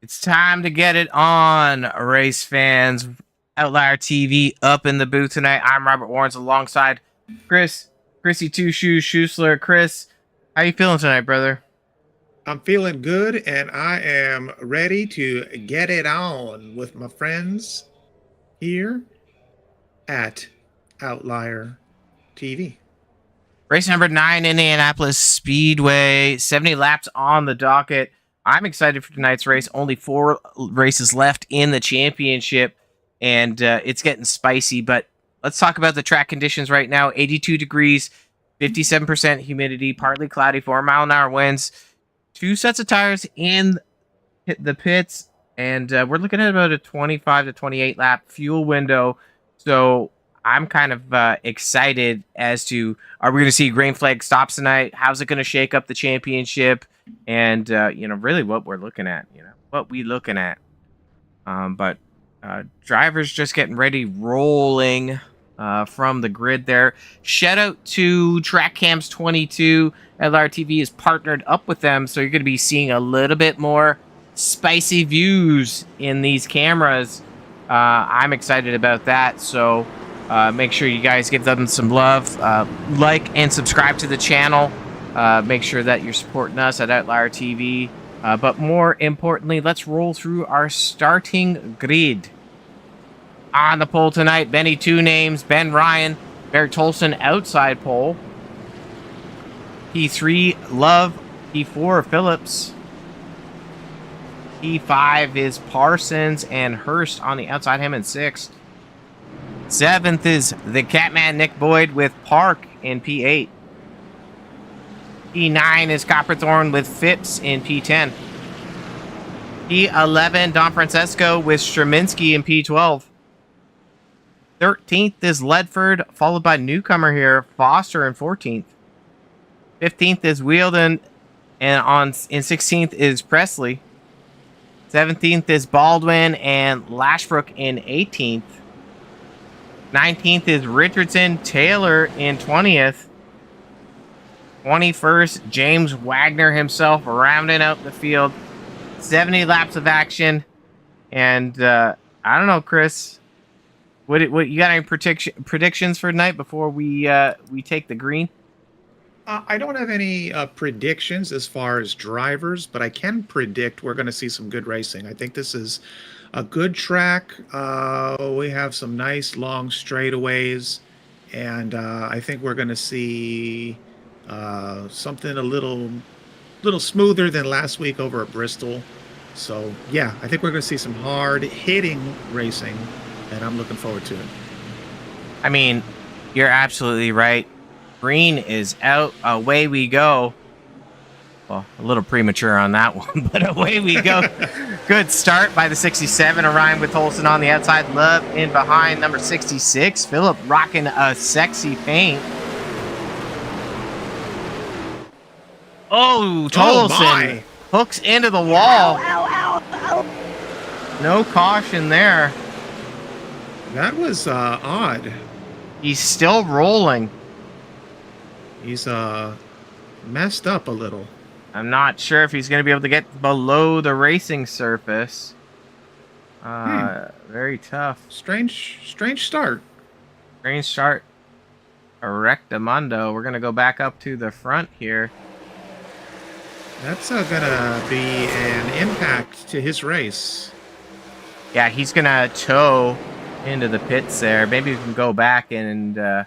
It's time to get it on, race fans. Outlier TV up in the booth tonight. I'm Robert Warrens alongside Chrissy Two Shoes Schuessler. Chris, how you feeling tonight, brother? I'm feeling good, and I am ready to get it on with my friends here at Outlier TV. Race number 9, Indianapolis Speedway. 70 laps on the docket. I'm excited for tonight's race. Only 4 races left in the championship, and it's getting spicy. But let's talk about the track conditions right now. 82 degrees, 57% humidity, partly cloudy, 4-mile-an-hour winds. 2 sets of tires in the pits, and we're looking at about a 25 to 28 lap fuel window. So I'm kind of excited as to, are we going to see green flag stops tonight? How's it going to shake up the championship? And, really what we're looking at, what we looking at. But drivers just getting ready, rolling from the grid there. Shout out to Track Cams 22. LRTV is partnered up with them, so you're going to be seeing a little bit more spicy views in these cameras. I'm excited about that, so make sure you guys give them some love. Like and subscribe to the channel. Make sure that you're supporting us at Outlier TV. But more importantly, let's roll through our starting grid. On the pole tonight, Benny Two Names, Ben Ryan, Barrett Tolson outside pole. P3, Love. P4, Phillips. P5 is Parsons and Hurst on the outside, him in 6th. 7th is the Catman Nick Boyd with Park in P8. P9 is Copperthorne with Phipps in P10. P11, Don Francesco with Straminski in P12. 13th is Ledford, followed by newcomer here, Foster in 14th. 15th is Welding, and in 16th is Presley. 17th is Baldwin and Lashbrook in 18th. 19th is Richardson, Taylor in 20th. 21st, James Wagoner himself rounding out the field. 70 laps of action. And I don't know, Chris. What you got any predictions for tonight before we take the green? I don't have any predictions as far as drivers, but I can predict we're going to see some good racing. I think this is a good track. We have some nice long straightaways, and I think we're going to see something a little smoother than last week over at Bristol. So yeah, I think we're going to see some hard hitting racing, and I'm looking forward to it. I mean, you're absolutely right. Green is out. Away we go. Well, a little premature on that one, but away we go. Good start by the 67. Orion with Olsen on the outside. Love in behind, number 66. Phillip rocking a sexy paint. Oh, Tolson hooks into the wall. Ow, ow, ow. No caution there. That was odd. He's still rolling. He's messed up a little. I'm not sure if he's going to be able to get below the racing surface. Very tough. Strange start. Strange start. Rectamundo. We're going to go back up to the front here. That's gonna be an impact to his race. Yeah, he's going to tow into the pits there. Maybe we can go back and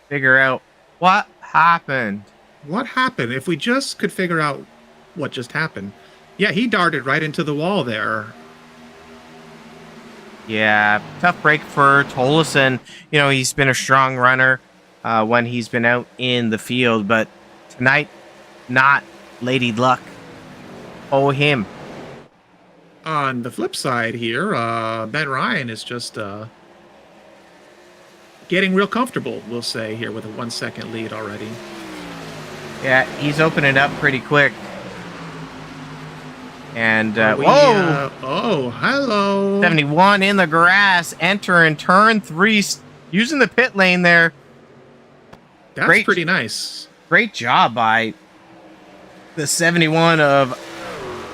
figure out what happened. What happened? If we just could figure out what just happened. Yeah, he darted right into the wall there. Yeah, tough break for Tolleson. He's been a strong runner when he's been out in the field, but tonight, not Lady Luck. Oh, him. On the flip side here, Ben Ryan is just getting real comfortable, we'll say, here with a 1 second lead already. Yeah, he's opening up pretty quick. And, whoa! Oh, hello! 71 in the grass, entering turn 3, using the pit lane there. That's pretty nice. Great job by the 71 of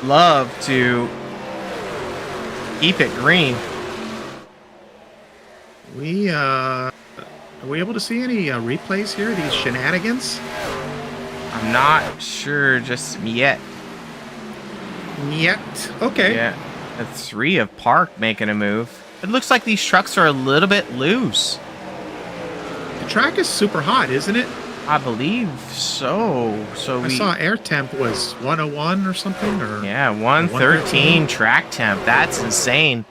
Love to keep it green. Are we able to see any replays here? These shenanigans? I'm not sure just yet. Yet. Okay. Yeah, a 3 of Park making a move. It looks like these trucks are a little bit loose. The track is super hot, isn't it? I believe so. I saw air temp was 101 or something. Or yeah, 113 track temp. That's insane.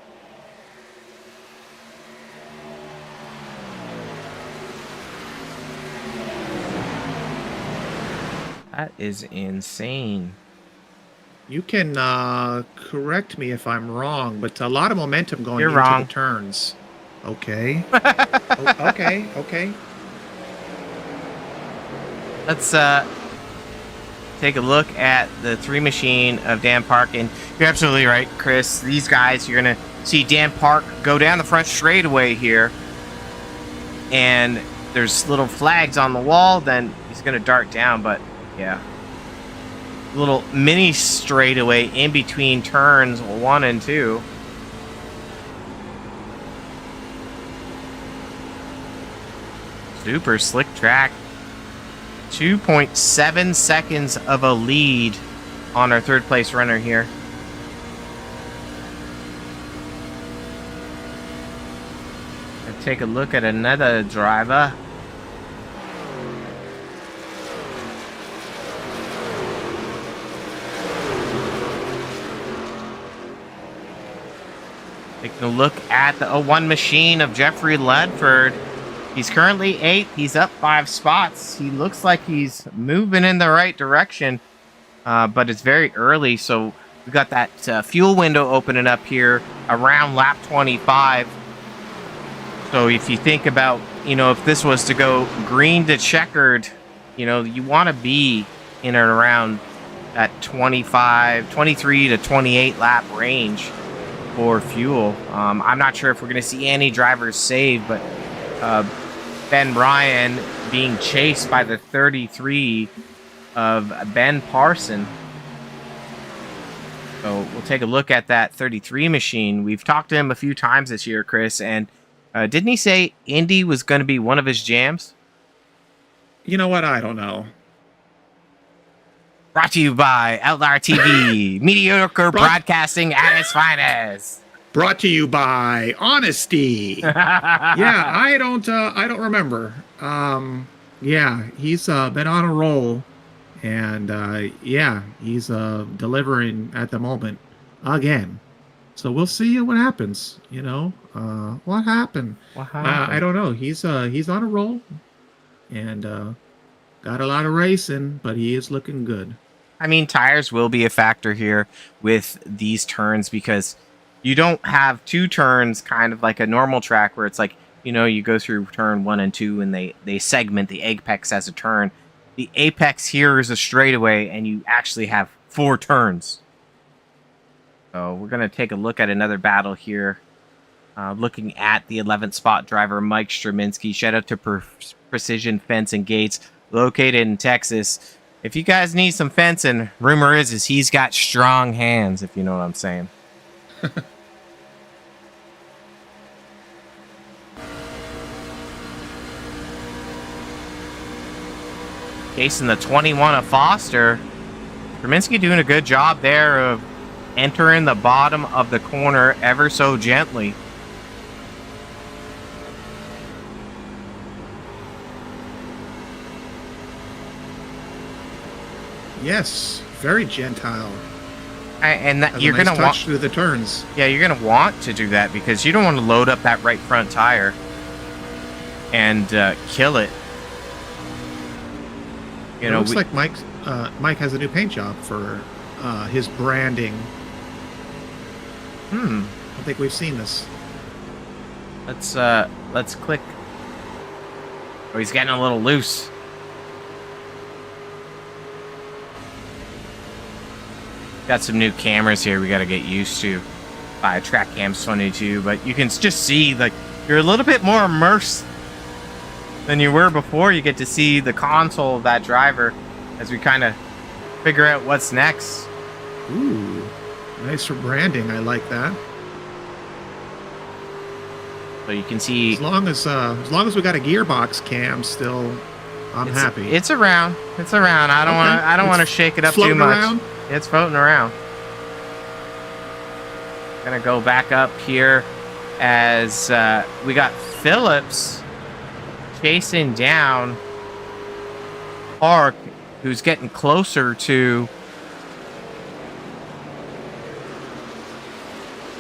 That is insane. You can correct me if I'm wrong, but a lot of momentum going You're into wrong. the turns. Okay. Okay. Let's take a look at the 3 machine of Dan Park, and you're absolutely right, Chris. These guys, you're gonna see Dan Park go down the front straightaway here, and there's little flags on the wall. Then he's gonna dart down, but yeah, little mini straightaway in between turns 1 and 2. Super slick track. 2.7 seconds of a lead on our 3rd place runner here. Let's take a look at another driver. Taking a look at the 01 machine of Jeffrey Ledford. He's currently 8th. He's up 5 spots. He looks like he's moving in the right direction, but it's very early. So we got that fuel window opening up here around lap 25. So if you think about, if this was to go green to checkered, you want to be in and around that 23 to 28 lap range for fuel. I'm not sure if we're going to see any drivers save, but Ben Ryan being chased by the 33 of Ben Parson. So we'll take a look at that 33 machine. We've talked to him a few times this year, Chris, and didn't he say Indy was going to be one of his jams? You know what? I don't know. Brought to you by Outlier TV, mediocre broadcasting at its finest. Brought to you by Honesty. Yeah, I don't remember. Yeah, he's been on a roll, and yeah, he's delivering at the moment again. So we'll see what happens. What happened? I don't know. He's on a roll, and got a lot of racing, but he is looking good. I mean, tires will be a factor here with these turns because you don't have 2 turns kind of like a normal track where it's like, you go through turn 1 and 2 and they segment the apex as a turn. The apex here is a straightaway and you actually have 4 turns. So we're going to take a look at another battle here. Looking at the 11th spot driver, Mike Straminsky. Shout out to Precision Fence and Gates, located in Texas. If you guys need some fencing, rumor is he's got strong hands, if you know what I'm saying. Casing the 21 of Foster. Straminsky doing a good job there of entering the bottom of the corner ever so gently. Yes, very gentile. And that Has you're a nice gonna touch want through the turns. Yeah, you're going to want to do that because you don't want to load up that right front tire and kill it. It looks like Mike has a new paint job for his branding. I think we've seen this. Let's click. Oh, he's getting a little loose. Got some new cameras here we got to get used to. Track Cam's 22, but you can just see like you're a little bit more immersed than you were before. You get to see the console of that driver as we kind of figure out what's next. Ooh, nice for branding. I like that. So you can see As long as we got a gearbox cam still, I'm happy. It's around. It's around. I don't want to shake it up too much. Around? It's floating around. Gonna go back up here as we got Phillips chasing down Park, who's getting closer to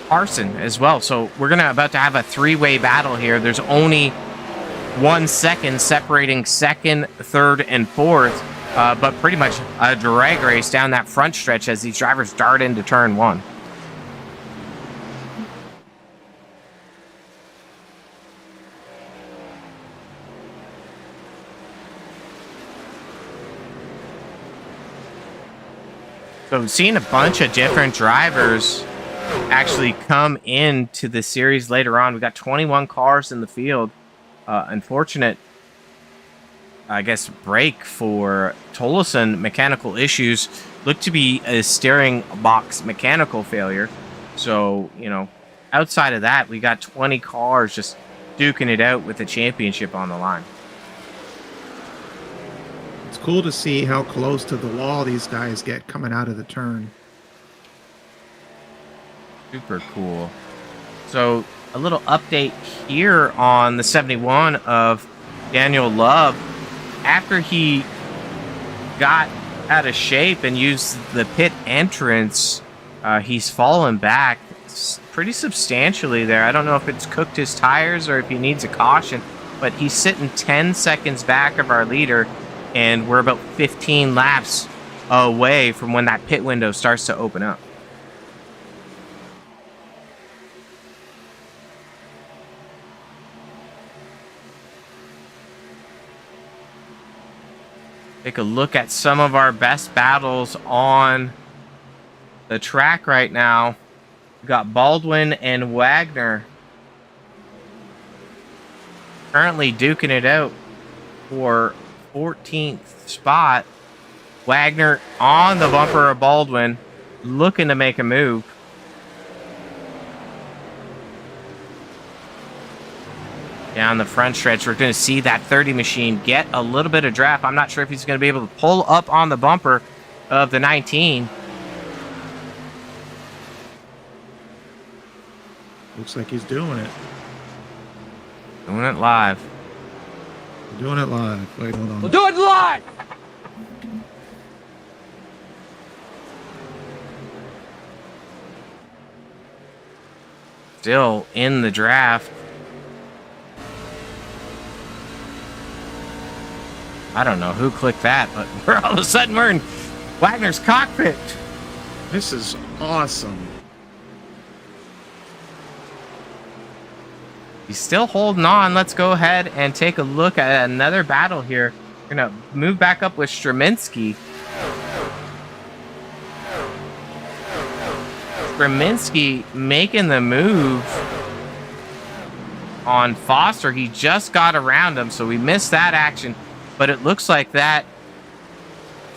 Carson as well. So we're about to have a three-way battle here. There's only 1 second separating second, third, and fourth, but pretty much a drag race down that front stretch as these drivers dart into turn one. So seeing a bunch of different drivers actually come into the series later on. We got 21 cars in the field. Unfortunate, I guess, break for Tolleson. Mechanical issues. Looked to be a steering box mechanical failure. So, you know, outside of that, we got 20 cars just duking it out with the championship on the line. It's cool to see how close to the wall these guys get coming out of the turn. Super cool. So a little update here on the 71 of Daniel Love. After he got out of shape and used the pit entrance, he's fallen back pretty substantially there. I don't know if it's cooked his tires or if he needs a caution, but he's sitting 10 seconds back of our leader, and we're about 15 laps away from when that pit window starts to open up. Take a look at some of our best battles on the track right now. We got Baldwin and Wagoner currently duking it out for 14th spot. Wagoner on the bumper of Baldwin, looking to make a move. Down the front stretch, we're going to see that 30 machine get a little bit of draft. I'm not sure if he's going to be able to pull up on the bumper of the 19. Looks like he's doing it. Doing it live. Doing it live. Wait, hold on. We'll do it live! Still in the draft. I don't know who clicked that, but all of a sudden we're in Wagner's cockpit. This is awesome. He's still holding on. Let's go ahead and take a look at another battle here. We're going to move back up with Straminsky. Straminsky making the move on Foster. He just got around him, so we missed that action. But it looks like that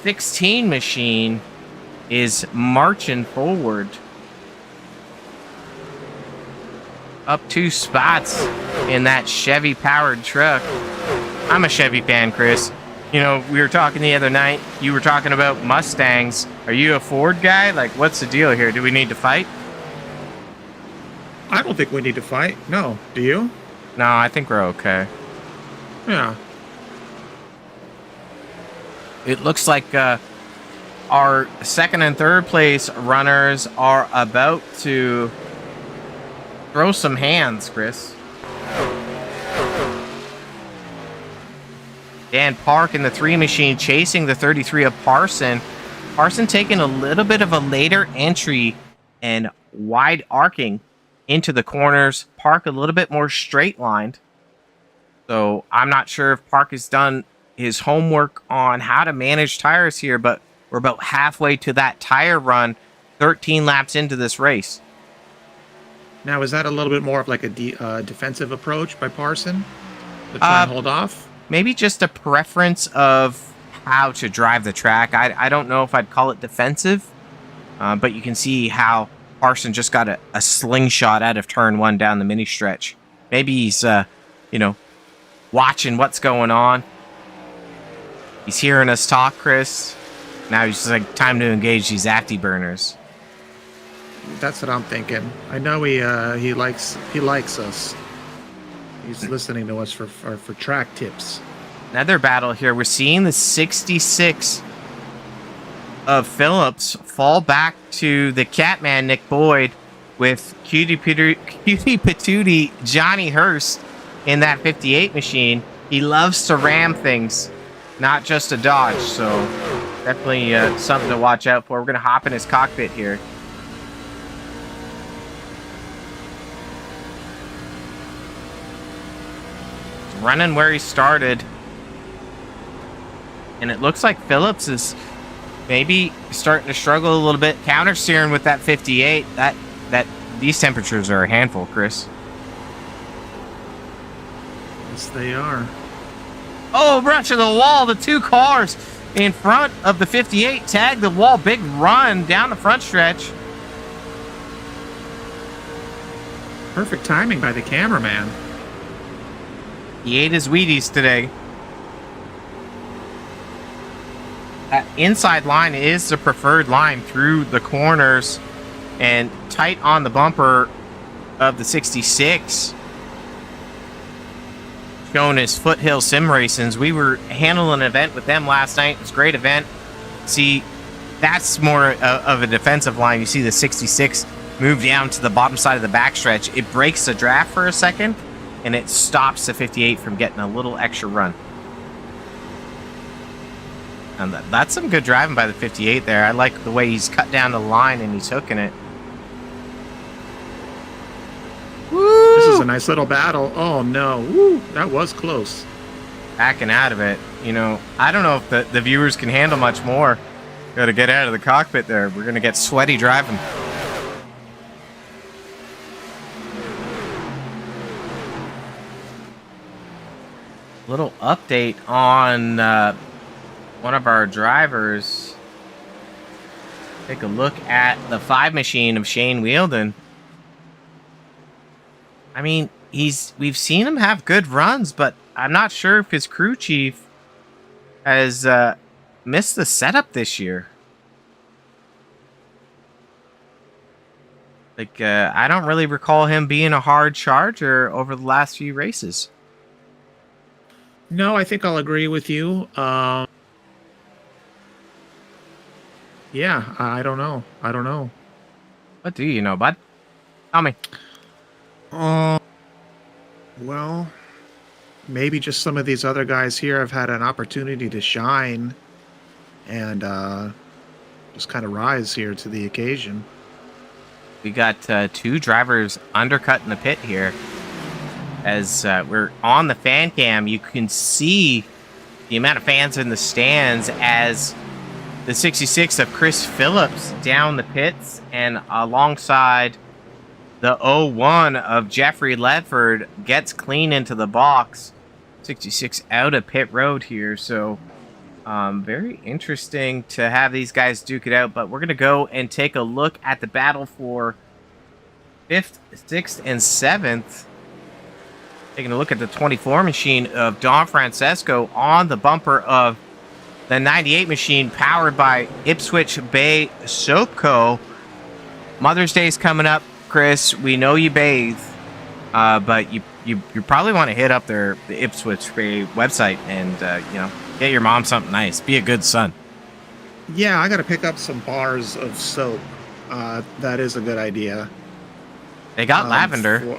16 machine is marching forward. Up 2 spots in that Chevy-powered truck. I'm a Chevy fan, Chris. You know, we were talking the other night. You were talking about Mustangs. Are you a Ford guy? Like, what's the deal here? Do we need to fight? I don't think we need to fight. No. Do you? No, I think we're okay. Yeah. It looks like our second and third place runners are about to throw some hands, Chris. Dan Park in the 3 machine chasing the 33 of Parson. Parson taking a little bit of a later entry and wide arcing into the corners. Park a little bit more straight lined. So I'm not sure if Park has done his homework on how to manage tires here, but we're about halfway to that tire run, 13 laps into this race. Now, is that a little bit more of like a defensive approach by Parson to try and hold off? Maybe just a preference of how to drive the track. I don't know if I'd call it defensive, but you can see how Parson just got a slingshot out of turn 1 down the mini stretch. Maybe he's, you know, watching what's going on. He's hearing us talk, Chris. Now he's just like, time to engage these afterburners. That's what I'm thinking. I know he likes us. He's listening to us for track tips. Another battle here. We're seeing the 66 of Phillips fall back to the Catman Nick Boyd with cutie patootie Johnny Hurst in that 58 machine. He loves to ram things, not just a Dodge. So definitely something to watch out for. We're gonna hop in his cockpit here. He's running where he started. And it looks like Phillips is maybe starting to struggle a little bit. Counter steering with that 58. That these temperatures are a handful, Chris. Yes, they are. Oh, rush to the wall. The two cars in front of the 58 tag the wall. Big run down the front stretch. Perfect timing by the cameraman. He ate his Wheaties today. That inside line is the preferred line through the corners and tight on the bumper of the 66. Showing his Foothill Sim Racings. We were handling an event with them last night. It was a great event. See, that's more of a defensive line. You see the 66 move down to the bottom side of the backstretch. It breaks the draft for a second, and it stops the 58 from getting a little extra run. And that's some good driving by the 58 there. I like the way he's cut down the line and he's hooking it. Woo! This is a nice little battle. Oh, no. Woo, that was close. Backing out of it. You know, I don't know if the viewers can handle much more. Got to get out of the cockpit there. We're going to get sweaty driving. Little update on one of our drivers. Take a look at the 5 machine of Shane Welding. I mean, we've seen him have good runs, but I'm not sure if his crew chief has missed the setup this year. Like, I don't really recall him being a hard charger over the last few races. No, I think I'll agree with you. Yeah, I don't know. What do you know, bud? Tell me. Well, maybe just some of these other guys here have had an opportunity to shine and just kind of rise here to the occasion. We got 2 drivers undercut in the pit here. As we're on the fan cam, you can see the amount of fans in the stands as the 66 of Chris Phillips down the pits, and alongside the 01 of Jeffrey Ledford gets clean into the box. 66 out of pit road here, so very interesting to have these guys duke it out. But we're going to go and take a look at the battle for 5th, 6th, and 7th. Taking a look at the 24 machine of Don Francesco on the bumper of the 98 machine powered by Ipswich Bay Soap Co. Mother's Day's coming up, Chris. We know you bathe, but you probably want to hit up the Ipswich Bay website and get your mom something nice. Be a good son. Yeah, I got to pick up some bars of soap. That is a good idea. They got lavender.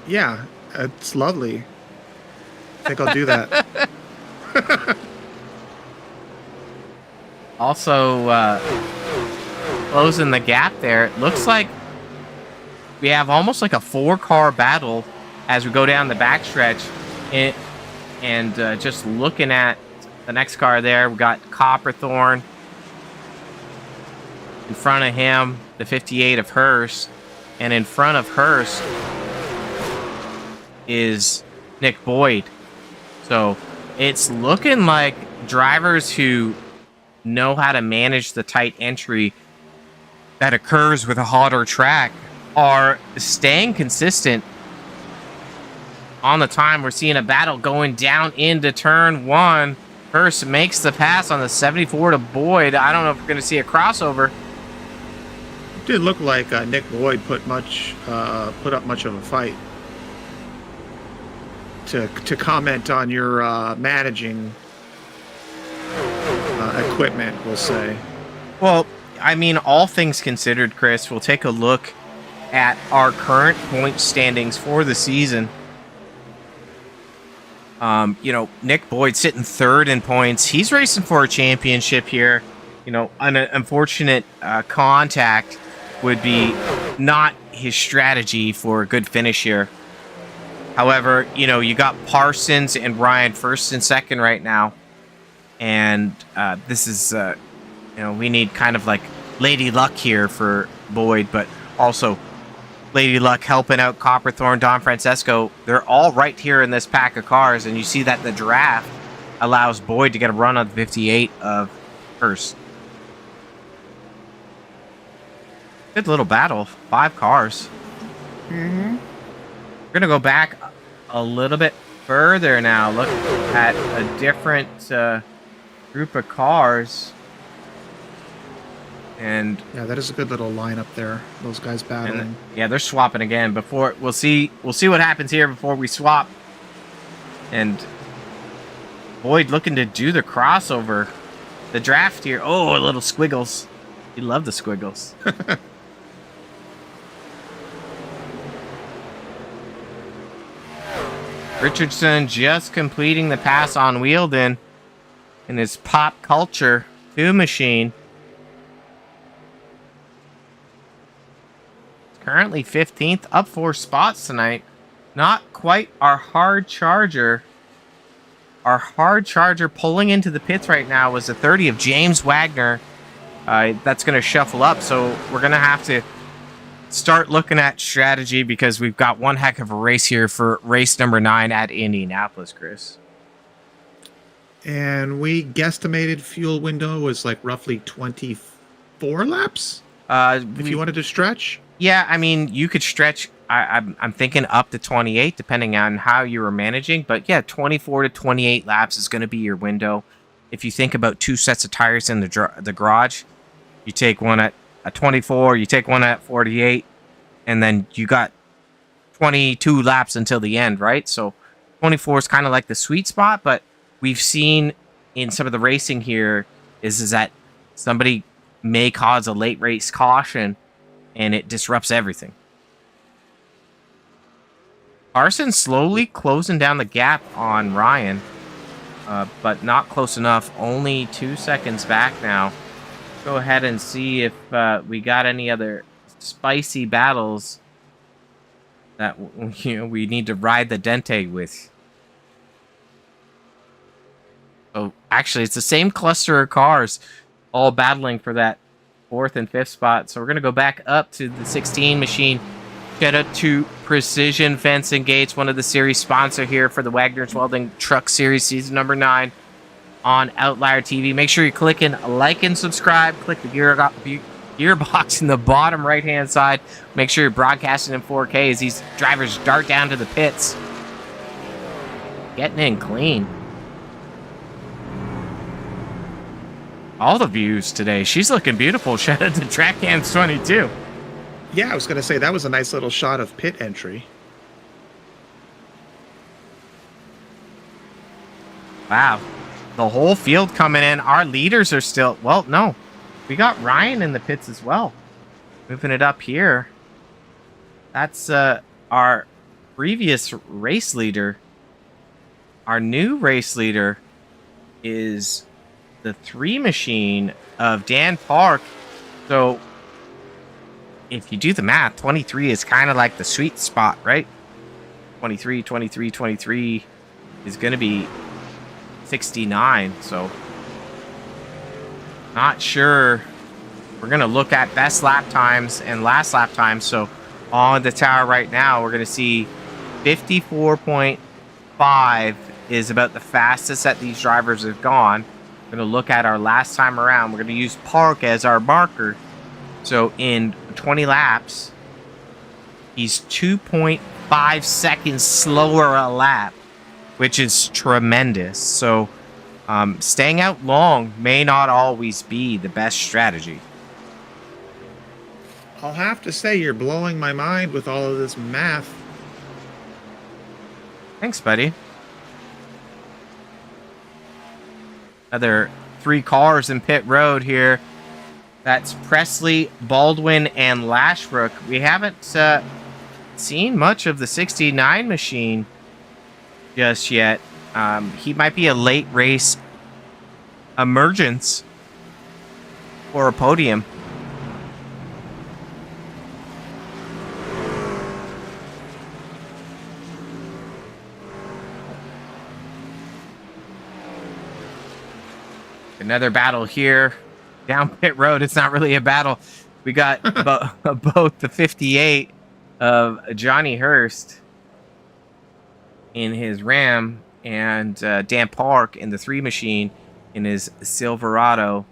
Yeah, it's lovely. I think I'll do that. Also, closing the gap there. It looks like we have almost like a 4-car battle as we go down the backstretch. And just looking at the next car there, we got Copperthorn in front of him, the 58 of Hurst. And in front of Hurst is Nick Boyd. So it's looking like drivers who know how to manage the tight entry that occurs with a hotter track are staying consistent on the time. We're seeing a battle going down into turn 1. Hurst makes the pass on the 74 to Boyd. I don't know if we're going to see a crossover. It didn't look like Nick Boyd put up much of a fight. To comment on your managing equipment, we'll say. Well, I mean, all things considered, Chris, we'll take a look at our current point standings for the season. Nick Boyd sitting 3rd in points. He's racing for a championship here. An unfortunate contact would be not his strategy for a good finish here. However, you got Parsons and Ryan 1st and 2nd right now. And this is, we need kind of like Lady Luck here for Boyd, but also Lady Luck helping out Copperthorne, Don Francesco. They're all right here in this pack of cars, and you see that the draft allows Boyd to get a run on the 58 of Hurst. Good little battle. 5 cars. Mm-hmm. We're going to go back a little bit further now. Look at a different group of cars. And yeah, that is a good little lineup there. Those guys battling. Yeah, they're swapping again. Before we'll see what happens here before we swap. And Boyd looking to do the crossover. The draft here. Oh, a little squiggles. You love the squiggles. Richardson just completing the pass on Welding in his Pop Culture 2 machine. Currently 15th, up 4 spots tonight. Not quite our hard charger. Our hard charger pulling into the pits right now was a 30 of James Wagoner. That's going to shuffle up, so we're going to have to start looking at strategy because we've got one heck of a race here for race number 9 at Indianapolis, Chris. And we guesstimated fuel window was like roughly 24 laps? If you wanted to stretch? Yeah, I mean, you could stretch. I'm thinking up to 28, depending on how you were managing. But yeah, 24 to 28 laps is going to be your window. If you think about 2 sets of tires in the garage, you take one at 24, you take one at 48, and then you got 22 laps until the end, right? So 24 is kind of like the sweet spot. But we've seen in some of the racing here is that somebody may cause a late race caution, and it disrupts everything. Parsons slowly closing down the gap on Ryan, but not close enough. Only 2 seconds back now. Go ahead and see if we got any other spicy battles that we need to ride the Dente with. Oh, actually, it's the same cluster of cars all battling for that 4th and 5th spot. So we're going to go back up to the 16 machine. Shout out to Precision Fence and Gates, one of the series sponsor here for the Wagoner's Welding Truck Series season number 9 on Outlier TV. Make sure you click and like and subscribe. Click the gearbox in the bottom right-hand side. Make sure you're broadcasting in 4K as these drivers dart down to the pits. Getting in clean. All the views today. She's looking beautiful. Shout out to Trackhands22. Yeah, I was going to say, that was a nice little shot of pit entry. Wow. The whole field coming in. Our leaders are still... Well, no. We got Ryan in the pits as well. Moving it up here. That's our previous race leader. Our new race leader is the 3 machine of Dan Park. So if you do the math, 23 is kind of like the sweet spot, right? 23 is going to be 69. So not sure. We're going to look at best lap times and last lap times. So on the tower right now, we're going to see 54.5 is about the fastest that these drivers have gone. We're going to look at our last time around. We're going to use Park as our marker. So in 20 laps, He's 2.5 seconds slower a lap, which is tremendous. So staying out long may not always be the best strategy. I'll have to say you're blowing my mind with all of this math. Thanks, buddy. Another 3 cars in pit road here. That's Presley, Baldwin, and Lashbrook. We haven't seen much of the 69 machine just yet. He might be a late race emergence for a podium. Another battle here down pit road. It's not really a battle. We got both the 58 of Johnny Hurst in his Ram and Dan Park in the 3 machine in his Silverado,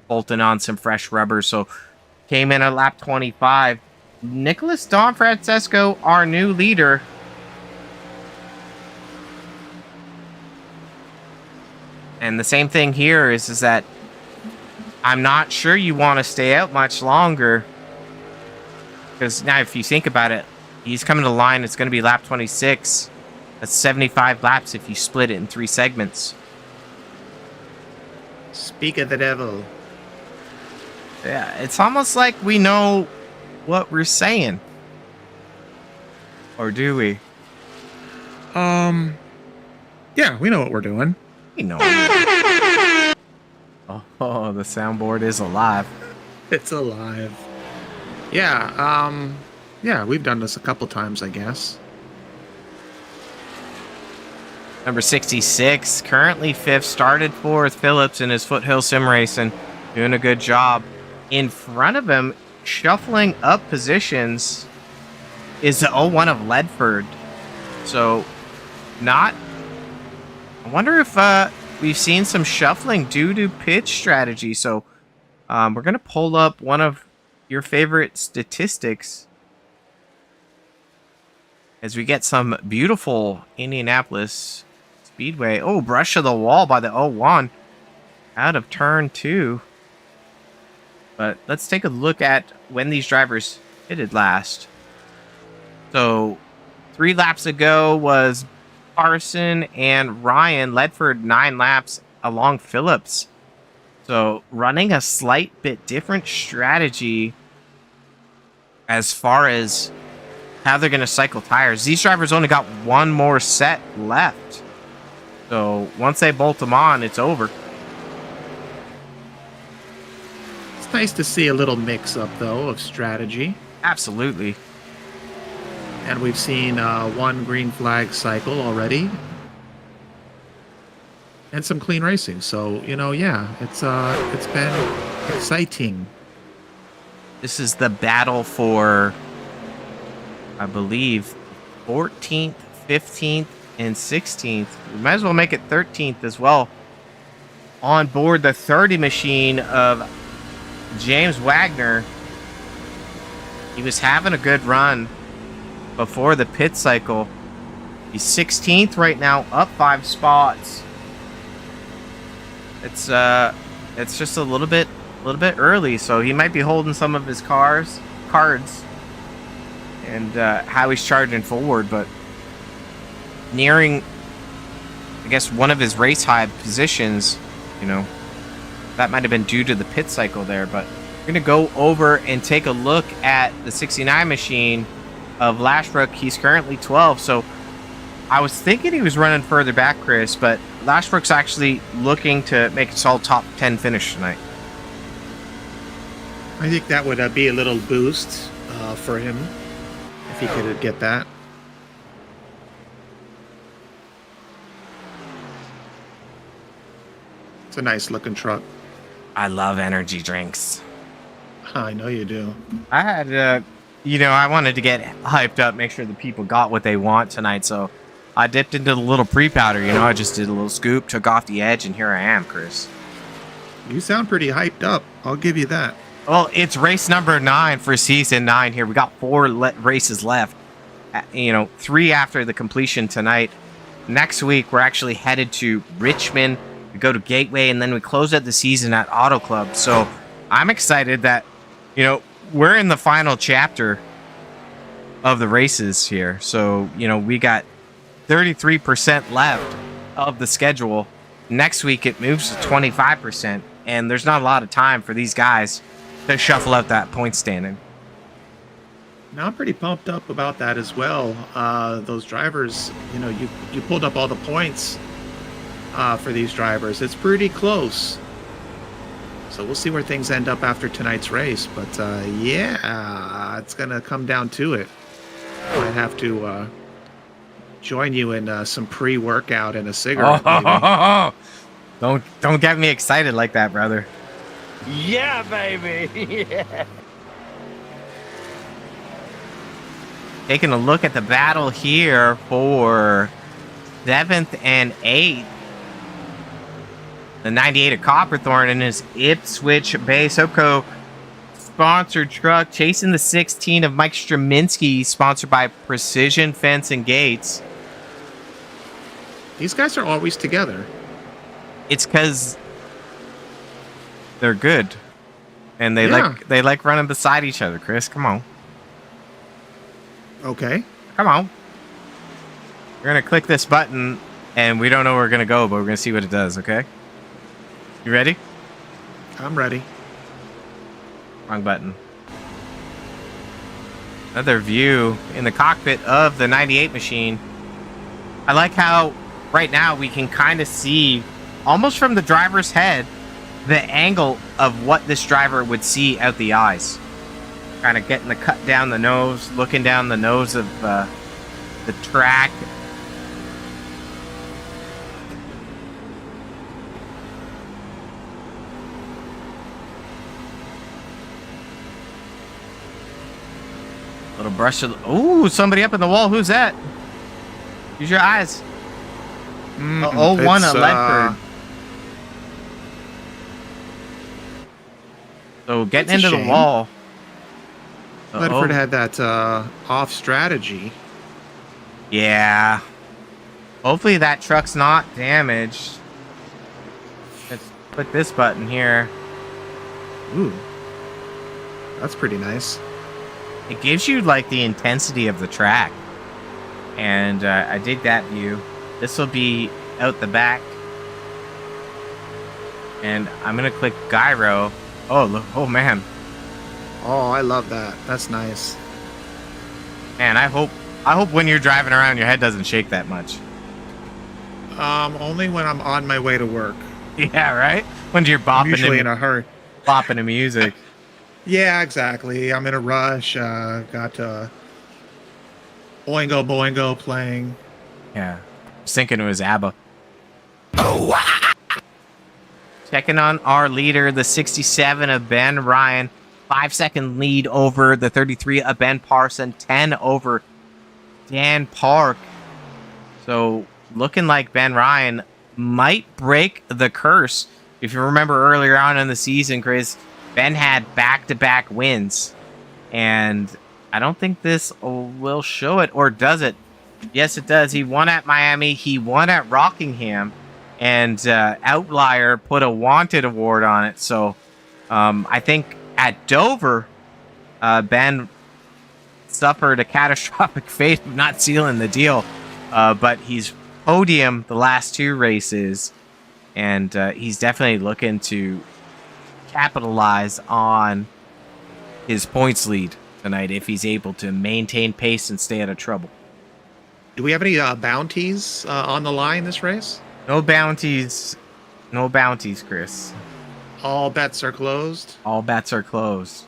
bolting on some fresh rubber. So came in at lap 25. Nicholas Don Francesco, our new leader. And the same thing here is that I'm not sure you want to stay out much longer. Because now if you think about it, he's coming to the line. It's going to be lap 26. That's 75 laps if you split it in 3 segments. Speak of the devil. Yeah, it's almost like we know what we're saying. Or do we? Yeah, we know what we're doing. We know. Oh, the soundboard is alive. It's alive. Yeah, yeah, we've done this a couple times, I guess. Number 66, currently 5th, started 4th, Phillips in his Foothill Sim Racing, doing a good job. In front of him, shuffling up positions, is the 01 of Ledford. So, I wonder if we've seen some shuffling due to pitch strategy. So we're going to pull up one of your favorite statistics as we get some beautiful Indianapolis Speedway. Oh, brush of the wall by the 01 out of turn 2. But let's take a look at when these drivers pitted last. So 3 laps ago was Carson and Ryan. Ledford 9 laps along Phillips. So running a slight bit different strategy as far as how they're going to cycle tires. These drivers only got 1 more set left. So once they bolt them on, it's over. It's nice to see a little mix-up, though, of strategy. Absolutely. And we've seen 1 green flag cycle already. And some clean racing. So, you know, yeah, it's been exciting. This is the battle for, I believe, 14th, 15th, and 16th. We might as well make it 13th as well. On board the 30 machine of James Wagoner. He was having a good run before the pit cycle. He's 16th right now, up 5 spots. It's just a little bit early, so he might be holding some of his cards and how he's charging forward, but nearing, I guess, one of his race high positions. You know, that might have been due to the pit cycle there, but we're gonna go over and take a look at the 69 machine of Lashbrook. He's currently 12, so I was thinking he was running further back, Chris, but Lashbrook's actually looking to make a solid top 10 finish tonight. I think that would be a little boost for him if he could get that. It's a nice looking truck. I love energy drinks. I know you do. I had, I wanted to get hyped up, make sure the people got what they want tonight, so I dipped into the little pre-powder, I just did a little scoop, took off the edge, and here I am, Chris. You sound pretty hyped up. I'll give you that. Well, it's race number 9 for season 9 here. We got 4 races left. 3 after the completion tonight. Next week, we're actually headed to Richmond. We go to Gateway, and then we close out the season at Auto Club. So I'm excited that, we're in the final chapter of the races here. So, we got 33% left of the schedule. Next week, it moves to 25%, and there's not a lot of time for these guys to shuffle out that point standing. Now I'm pretty pumped up about that as well. Those drivers, you pulled up all the points for these drivers. It's pretty close. So we'll see where things end up after tonight's race. But yeah, it's going to come down to it. I have to join you in some pre-workout and a cigarette. Don't get me excited like that, brother. Yeah, baby. Yeah. Taking a look at the battle here for 7th and 8th. The 98 of Copperthorne in his Ipswich Bay Soapco sponsored truck, chasing the 16 of Mike Straminski, sponsored by Precision Fence and Gates. These guys are always together. It's because they're good, and they like running beside each other. Chris, come on. Okay. Come on. We're gonna click this button, and we don't know where we're gonna go, but we're gonna see what it does. Okay. You ready? I'm ready. Wrong button. Another view in the cockpit of the 98 machine. I like how right now we can kind of see, almost from the driver's head, the angle of what this driver would see out the eyes. Kind of getting the cut down the nose, looking down the nose of the track. Little brush of... Ooh, somebody up in the wall. Who's that? Use your eyes. 01 at Ledford. So getting into the wall. Ledford had that off strategy. Yeah. Hopefully that truck's not damaged. Let's click this button here. Ooh. That's pretty nice. It gives you like the intensity of the track. And I dig that view. This will be out the back. And I'm going to click gyro. Oh, look. Oh, man. Oh, I love that. That's nice. Man, I hope when you're driving around your head doesn't shake that much. Only when I'm on my way to work. Yeah, right? When you're bopping. I'm usually in a hurry. Bopping to music. Yeah, exactly. I'm in a rush. Got Boingo Boingo playing. Yeah. Sinking to his ABBA. Oh. Checking on our leader, the 67 of Ben Ryan. 5-second lead over the 33 of Ben Parson. 10 over Dan Park. So looking like Ben Ryan might break the curse. If you remember earlier on in the season, Chris, Ben had back-to-back wins. And I don't think this will show it, or does it? Yes, it does. He won at Miami. He won at Rockingham. And Outlier put a wanted award on it. So I think at Dover, Ben suffered a catastrophic fate of not sealing the deal. But he's podiumed the last 2 races. And he's definitely looking to capitalize on his points lead tonight if he's able to maintain pace and stay out of trouble. Do we have any bounties on the line this race? No bounties. No bounties, Chris. All bets are closed? All bets are closed.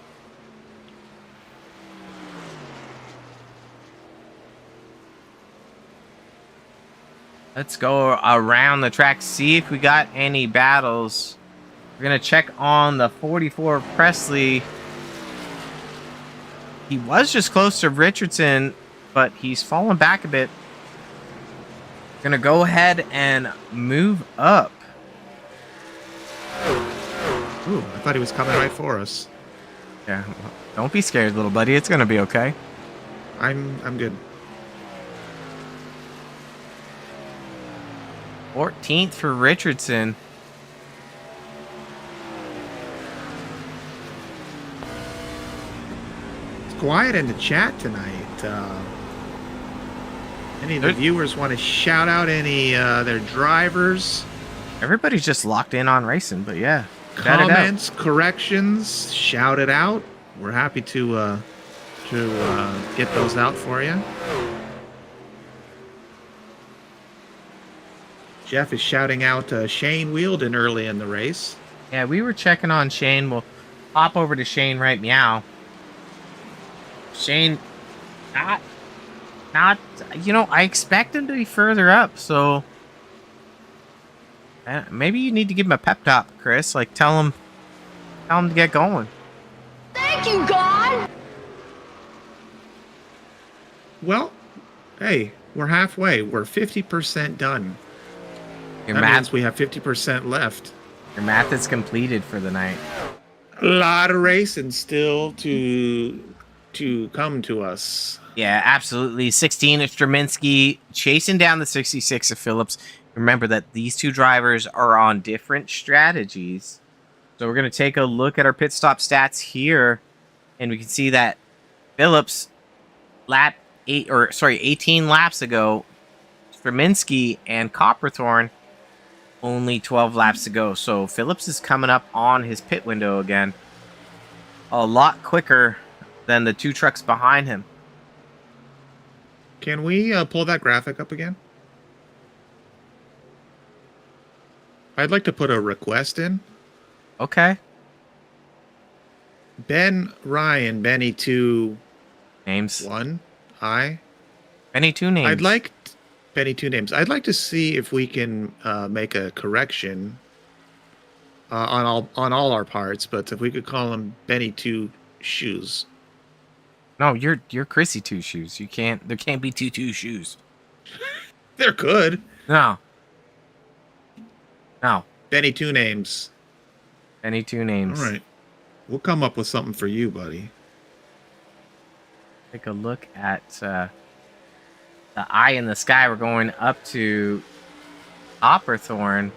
Let's go around the track, see if we got any battles. We're going to check on the 44 Presley. He was just close to Richardson, but he's fallen back a bit. We're going to go ahead and move up. Ooh, I thought he was coming right for us. Yeah. Don't be scared, little buddy. It's gonna be okay. I'm good. 14th for Richardson. It's quiet in the chat tonight. Any of the viewers want to shout out any their drivers? Everybody's just locked in on racing, but yeah. shout it out. Comments, corrections, shout it out. We're happy to get those out for you. Jeff is shouting out Shane Welding early in the race. Yeah, we were checking on Shane. We'll hop over to Shane right meow. Shane, not, I expect him to be further up, so maybe you need to give him a pep talk, Chris. Like, tell him to get going. Thank you, God! Well, hey, we're halfway. We're 50% done. Your That math, means we have 50% left. your math is completed for the night. A lot of racing still to come to us. Yeah, absolutely. 16 of Straminsky chasing down the 66 of Phillips. Remember that these two drivers are on different strategies. So we're going to take a look at our pit stop stats here, and we can see that Phillips 18 laps ago, Straminsky and Copperthorne only 12 laps to go. So Phillips is coming up on his pit window again a lot quicker than the two trucks behind him. Can we pull that graphic up again? I'd like to put a request in. Okay. Ben Ryan, Benny 2 Names. 1. I. Any two names. I'd like Benny 2 names. I'd like to see if we can make a correction on all our parts, but if we could call him Benny 2 Shoes. No, you're Chrissy Two Shoes. You can't. There can't be two shoes. There could. No. No. Benny 2 names. Any two names. All right. We'll come up with something for you, buddy. Take a look at the eye in the sky. We're going up to Copperthorne,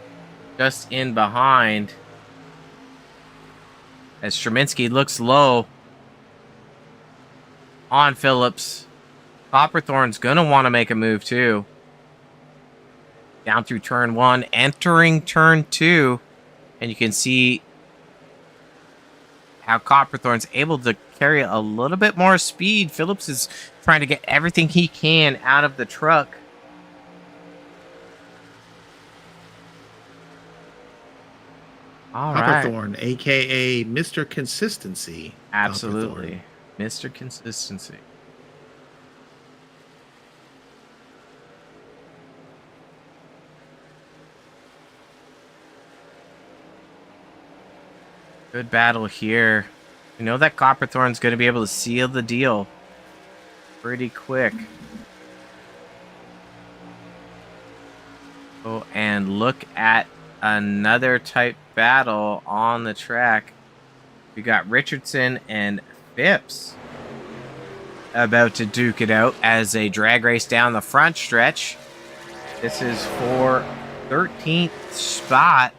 just in behind. As Straminsky looks low on Phillips. Copperthorne's going to want to make a move too. Down through turn 1, entering turn 2. And you can see how Copperthorne's able to carry a little bit more speed. Phillips is trying to get everything he can out of the truck. All right. Copperthorne, a.k.a. Mr. Consistency. Absolutely. Mr. Consistency. Good battle here. You know that Copperthorne's going to be able to seal the deal pretty quick. Oh, and look at another type battle on the track. We got Richardson and Phipps about to duke it out as a drag race down the front stretch. This is for 13th spot.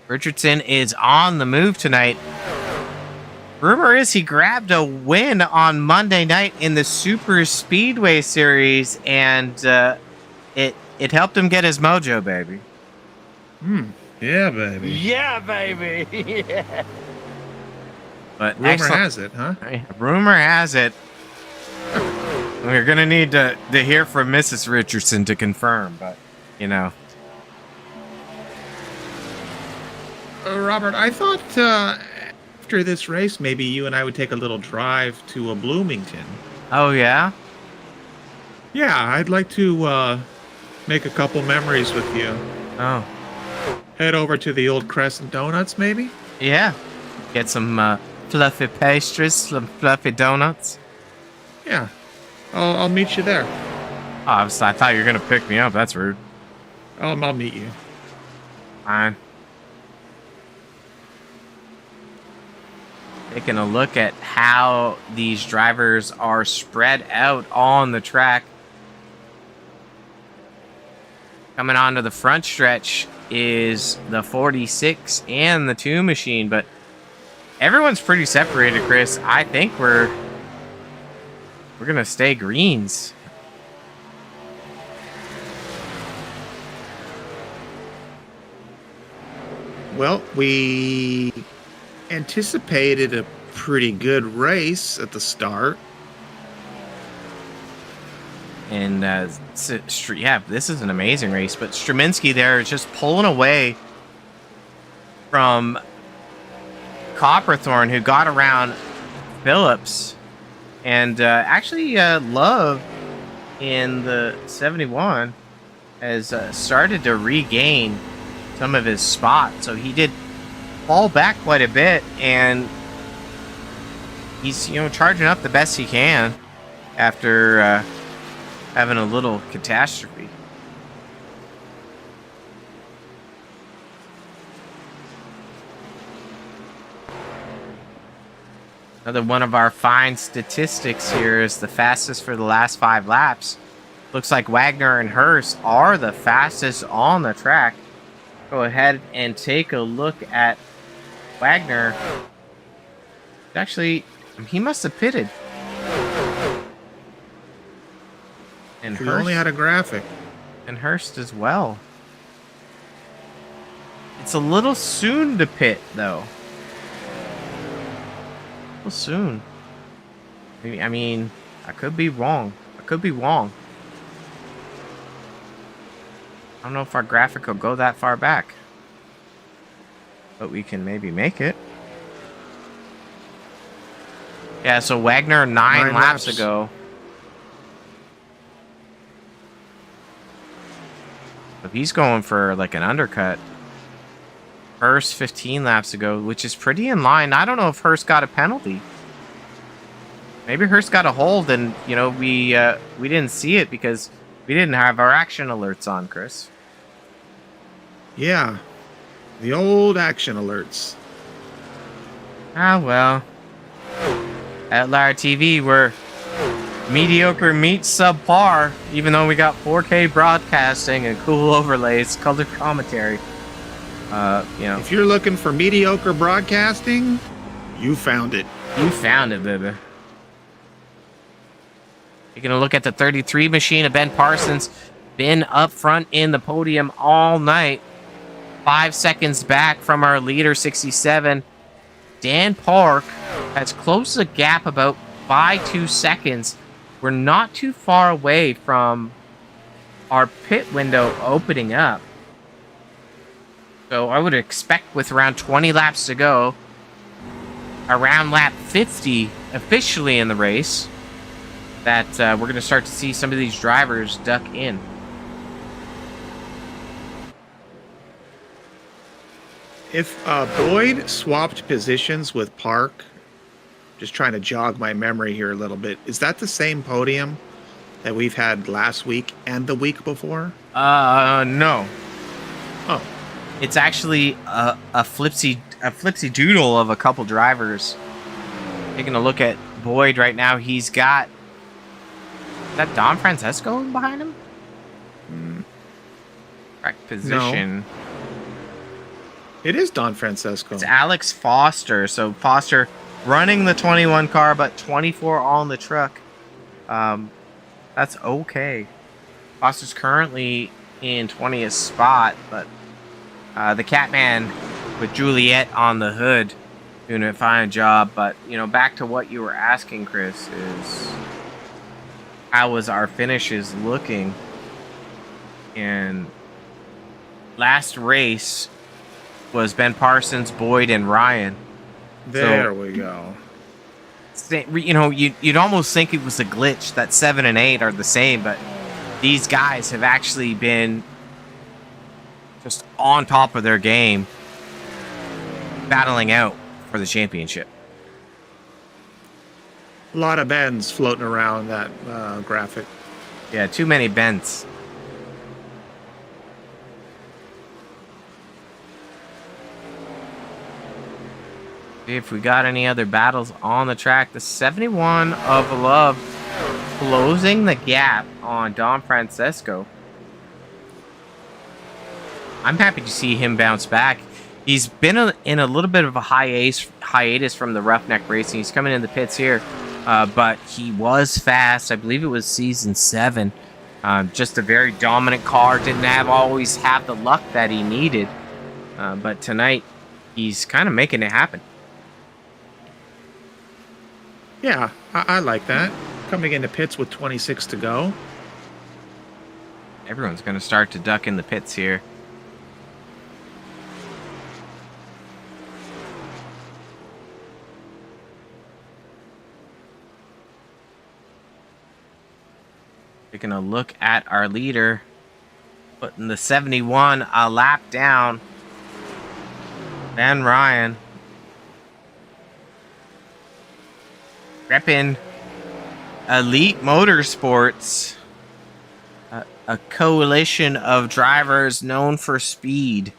Richardson is on the move tonight. Rumor is he grabbed a win on Monday night in the Super Speedway Series, and it helped him get his mojo, baby. Yeah, baby. Yeah, baby. Yeah. But Rumor has it, huh? Rumor has it. We're gonna need to hear from Mrs. Richardson to confirm, but you know. Robert, I thought after this race, maybe you and I would take a little drive to Bloomington. Oh yeah. Yeah, I'd like to make a couple memories with you. Oh Head over to the old Crescent Donuts, maybe? yeah. Get some fluffy pastries, some fluffy donuts. Yeah. I'll meet you there. Oh, I thought you were gonna pick me up. That's rude. I'll meet you. Fine. taking a look at how these drivers are spread out on the track. Coming onto the front stretch is the 46 and the 2 machine, but everyone's pretty separated, Chris. I think we're gonna stay greens. Well, we anticipated a pretty good race at the start. And yeah, this is an amazing race. But Straminsky there is just pulling away from Copperthorne, who got around Phillips. And actually, Love in the 71 has started to regain some of his spot. So he did fall back quite a bit, and he's charging up the best he can after having a little catastrophe. Another one of our fine statistics here is the fastest for the last 5 laps. Looks like Wagoner and Hurst are the fastest on the track. Go ahead and take a look at Wagoner. Actually, he must have pitted. And We only had a graphic. And Hurst as well. It's a little soon to pit, though. A little soon. I mean, I could be wrong. I don't know if our graphic will go that far back. But we can maybe make it. Yeah, so Wagoner 9 laps ago. If he's going for like an undercut. Hurst 15 laps ago, which is pretty in line. I don't know if Hurst got a penalty. Maybe Hurst got a hold, and we didn't see it because we didn't have our action alerts on, Chris. Yeah, the old action alerts. Ah, well. At Lara TV, we're mediocre meets subpar, even though we got 4K broadcasting and cool overlays, color commentary. If you're looking for mediocre broadcasting, you found it. You found it, baby. You're going to look at the 33 machine of Ben Parsons. Been up front in the podium all night. 5 seconds back from our leader, 67. Dan Park has closed the gap about by 2 seconds. We're not too far away from our pit window opening up. So I would expect with around 20 laps to go, around lap 50 officially in the race, that we're going to start to see some of these drivers duck in. If Boyd swapped positions with Park, just trying to jog my memory here a little bit, is that the same podium that we've had last week and the week before? No. Oh. It's actually a flipsy doodle of a couple drivers. Taking a look at Boyd right now, he's got... Is that Don Francesco behind him? Correct position. No. It is Don Francesco. It's Alex Foster. So Foster running the 21 car, but 24 on the truck. That's okay. Foster's currently in 20th spot, but the Catman with Juliet on the hood doing a fine job. But back to what you were asking, Chris, is how was our finishes looking? And last race was Ben Parsons, Boyd, and Ryan. There we go. You'd almost think it was a glitch that 7 and 8 are the same, but these guys have actually been just on top of their game, battling out for the championship. A lot of bends floating around that graphic. Yeah, too many bends. See if we got any other battles on the track. The 71 of Love closing the gap on Don Francesco. I'm happy to see him bounce back. He's been in a little bit of a hiatus from the Roughneck Racing. He's coming in the pits here, but he was fast. I believe it was season 7. Just a very dominant car. Didn't always have the luck that he needed, but tonight he's kind of making it happen. Yeah, I like that. Coming into pits with 26 to go. Everyone's going to start to duck in the pits here. Taking a look at our leader, putting the 71 a lap down. Van Ryan repping Elite Motorsports, a coalition of drivers known for speed.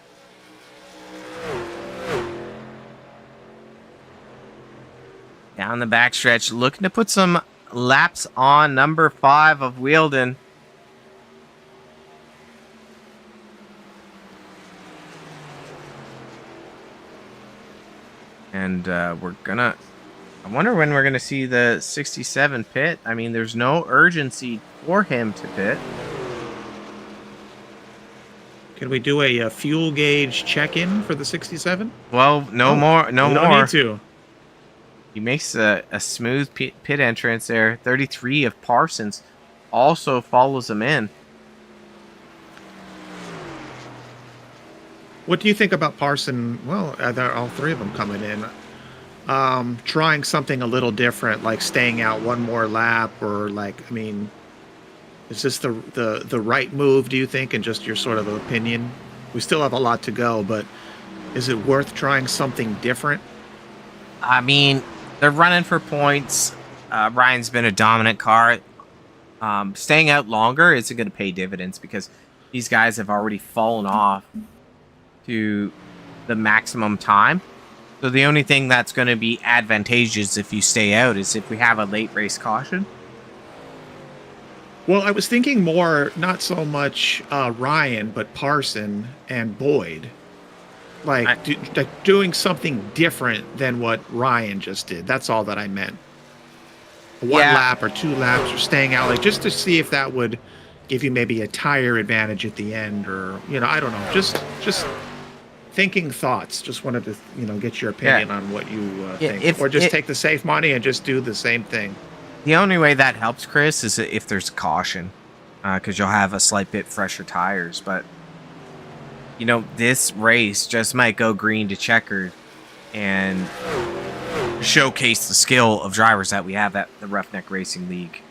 Down the backstretch, looking to put some laps on number 5 of Welding. And we're gonna... I wonder when we're gonna see the 67 pit. I mean, there's no urgency for him to pit. Can we do a fuel gauge check-in for the 67? Well, no more. No we more. don't need to. He makes a smooth pit entrance there. 33 of Parsons also follows him in. What do you think about Parson? Well, all 3 of them coming in. Trying something a little different, like staying out one more lap, or like, I mean, is this the right move, do you think, and just your sort of opinion? We still have a lot to go, but is it worth trying something different? I mean, they're running for points. Ryan's been a dominant car. Staying out longer isn't going to pay dividends because these guys have already fallen off to the maximum time. So the only thing that's going to be advantageous if you stay out is if we have a late race caution. Well, I was thinking more, not so much Ryan, but Parson and Boyd. Like, doing something different than what Ryan just did. That's all that I meant. One lap or 2 laps or staying out, like, just to see if that would give you maybe a tire advantage at the end, or, you know, I don't know. Just thinking thoughts. Just wanted to, you know, get your opinion on what you think. Or just take the safe money and just do the same thing. The only way that helps, Chris, is if there's caution. Because you'll have a slight bit fresher tires. But, you know, this race just might go green to checkered and showcase the skill of drivers that we have at the Roughneck Racing League.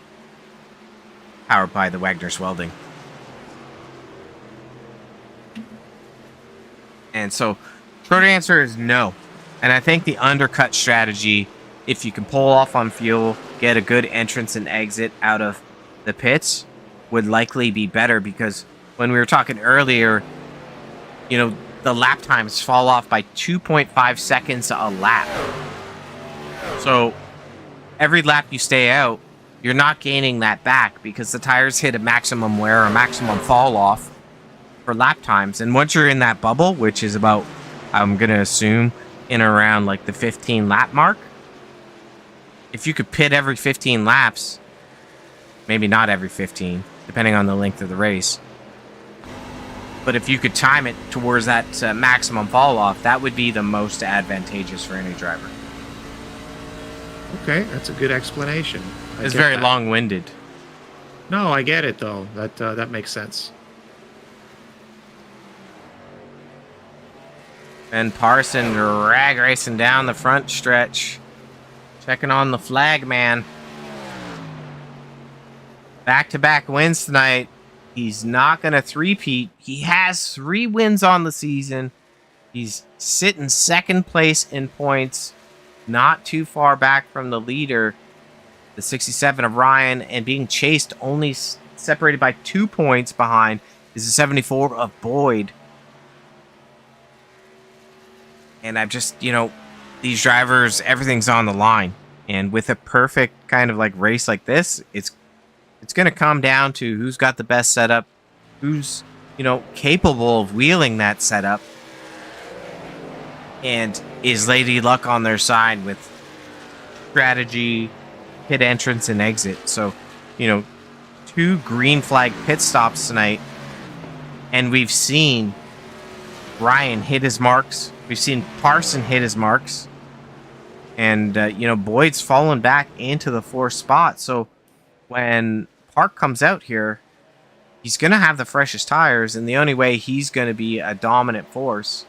Powered by the Wagoner's Welding. And so, short answer is no. And I think the undercut strategy, if you can pull off on fuel, get a good entrance and exit out of the pits, would likely be better, because when we were talking earlier, you know, the lap times fall off by 2.5 seconds a lap. So every lap you stay out, you're not gaining that back because the tires hit a maximum wear or maximum fall off for lap times. And once you're in that bubble, which is about, I'm going to assume, in around like the 15 lap mark, if you could pit every 15 laps, maybe not every 15, depending on the length of the race, but if you could time it towards that maximum fall off, that would be the most advantageous for any driver. Okay, that's a good explanation. It's very long-winded. No, I get it though. That makes sense. And Parson drag racing down the front stretch, checking on the flag man. Back-to-back wins tonight. He's not going to three-peat. He has 3 wins on the season. He's sitting second place in points, not too far back from the leader, the 67 of Ryan, and being chased only separated by 2 points behind is the 74 of Boyd. And I've just, you know, these drivers, everything's on the line. And with a perfect kind of like race like this, it's going to come down to who's got the best setup, who's, capable of wheeling that setup, and is Lady Luck on their side with strategy, pit entrance, and exit. So, 2 green flag pit stops tonight, and we've seen Ryan hit his marks. We've seen Parson hit his marks. And, Boyd's fallen back into the 4th spot. So when Park comes out here, he's going to have the freshest tires. And the only way he's going to be a dominant force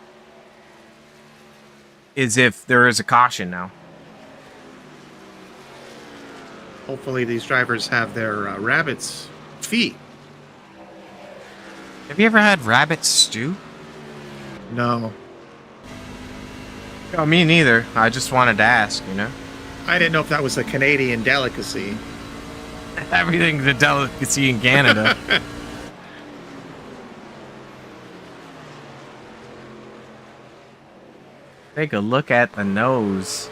is if there is a caution now. Hopefully these drivers have their rabbit's feet. Have you ever had rabbit stew? No. Oh, me neither. I just wanted to ask, I didn't know if that was a Canadian delicacy. Everything's a delicacy in Canada. Take a look at the nose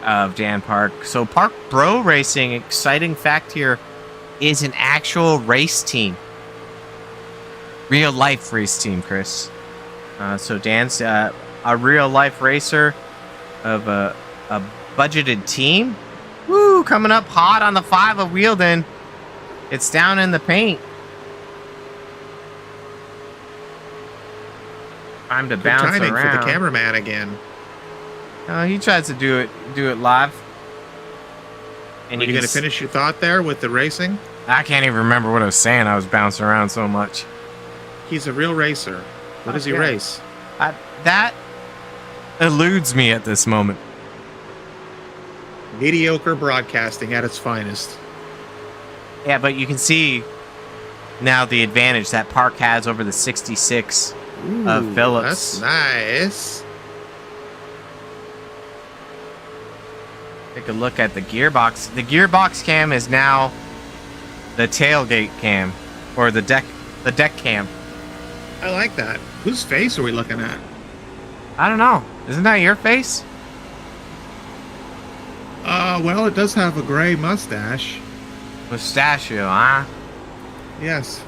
of Dan Park. So Park Bro Racing, exciting fact here, is an actual race team. Real life race team, Chris. So Dan's a real life racer of a budgeted team. Woo, coming up hot on the 5 of Welding. It's down in the paint. Time to bounce timing around. for the cameraman again. He tries to do it live. And Are you going to finish your thought there with the racing? I can't even remember what I was saying. I was bouncing around so much. He's a real racer. What does he race? That eludes me at this moment. Mediocre broadcasting at its finest. Yeah, but you can see now the advantage that Park has over the 66 of Phillips. That's nice. Take a look at the gearbox. The gearbox cam is now the tailgate cam, or the deck cam. I like that. Whose face are we looking at? I don't know. Isn't that your face? Well, it does have a gray mustache. Mustachio, huh? Yes.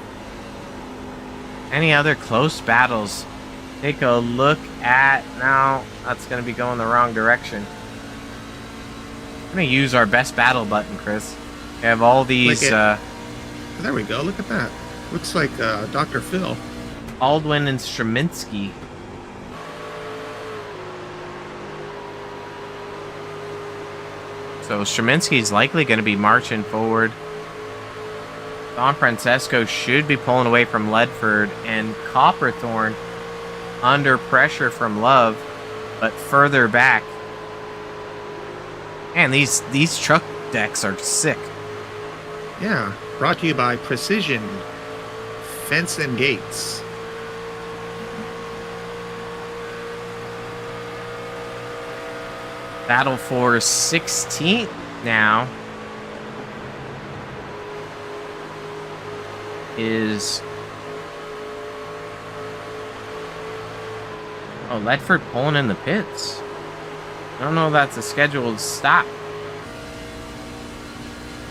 Any other close battles? Take a look at... No, that's going to be going the wrong direction. I'm going to use our best battle button, Chris. We have all these... There we go. Look at that. Looks like Dr. Phil. Aldwin and Straminsky. So Straminsky's likely going to be marching forward. Don Francesco should be pulling away from Ledford, and Copperthorne under pressure from Love, but further back. And these truck decks are sick. Yeah. Brought to you by Precision Fence and Gates. Battle for 16th now is... Oh, Ledford pulling in the pits. I don't know if that's a scheduled stop.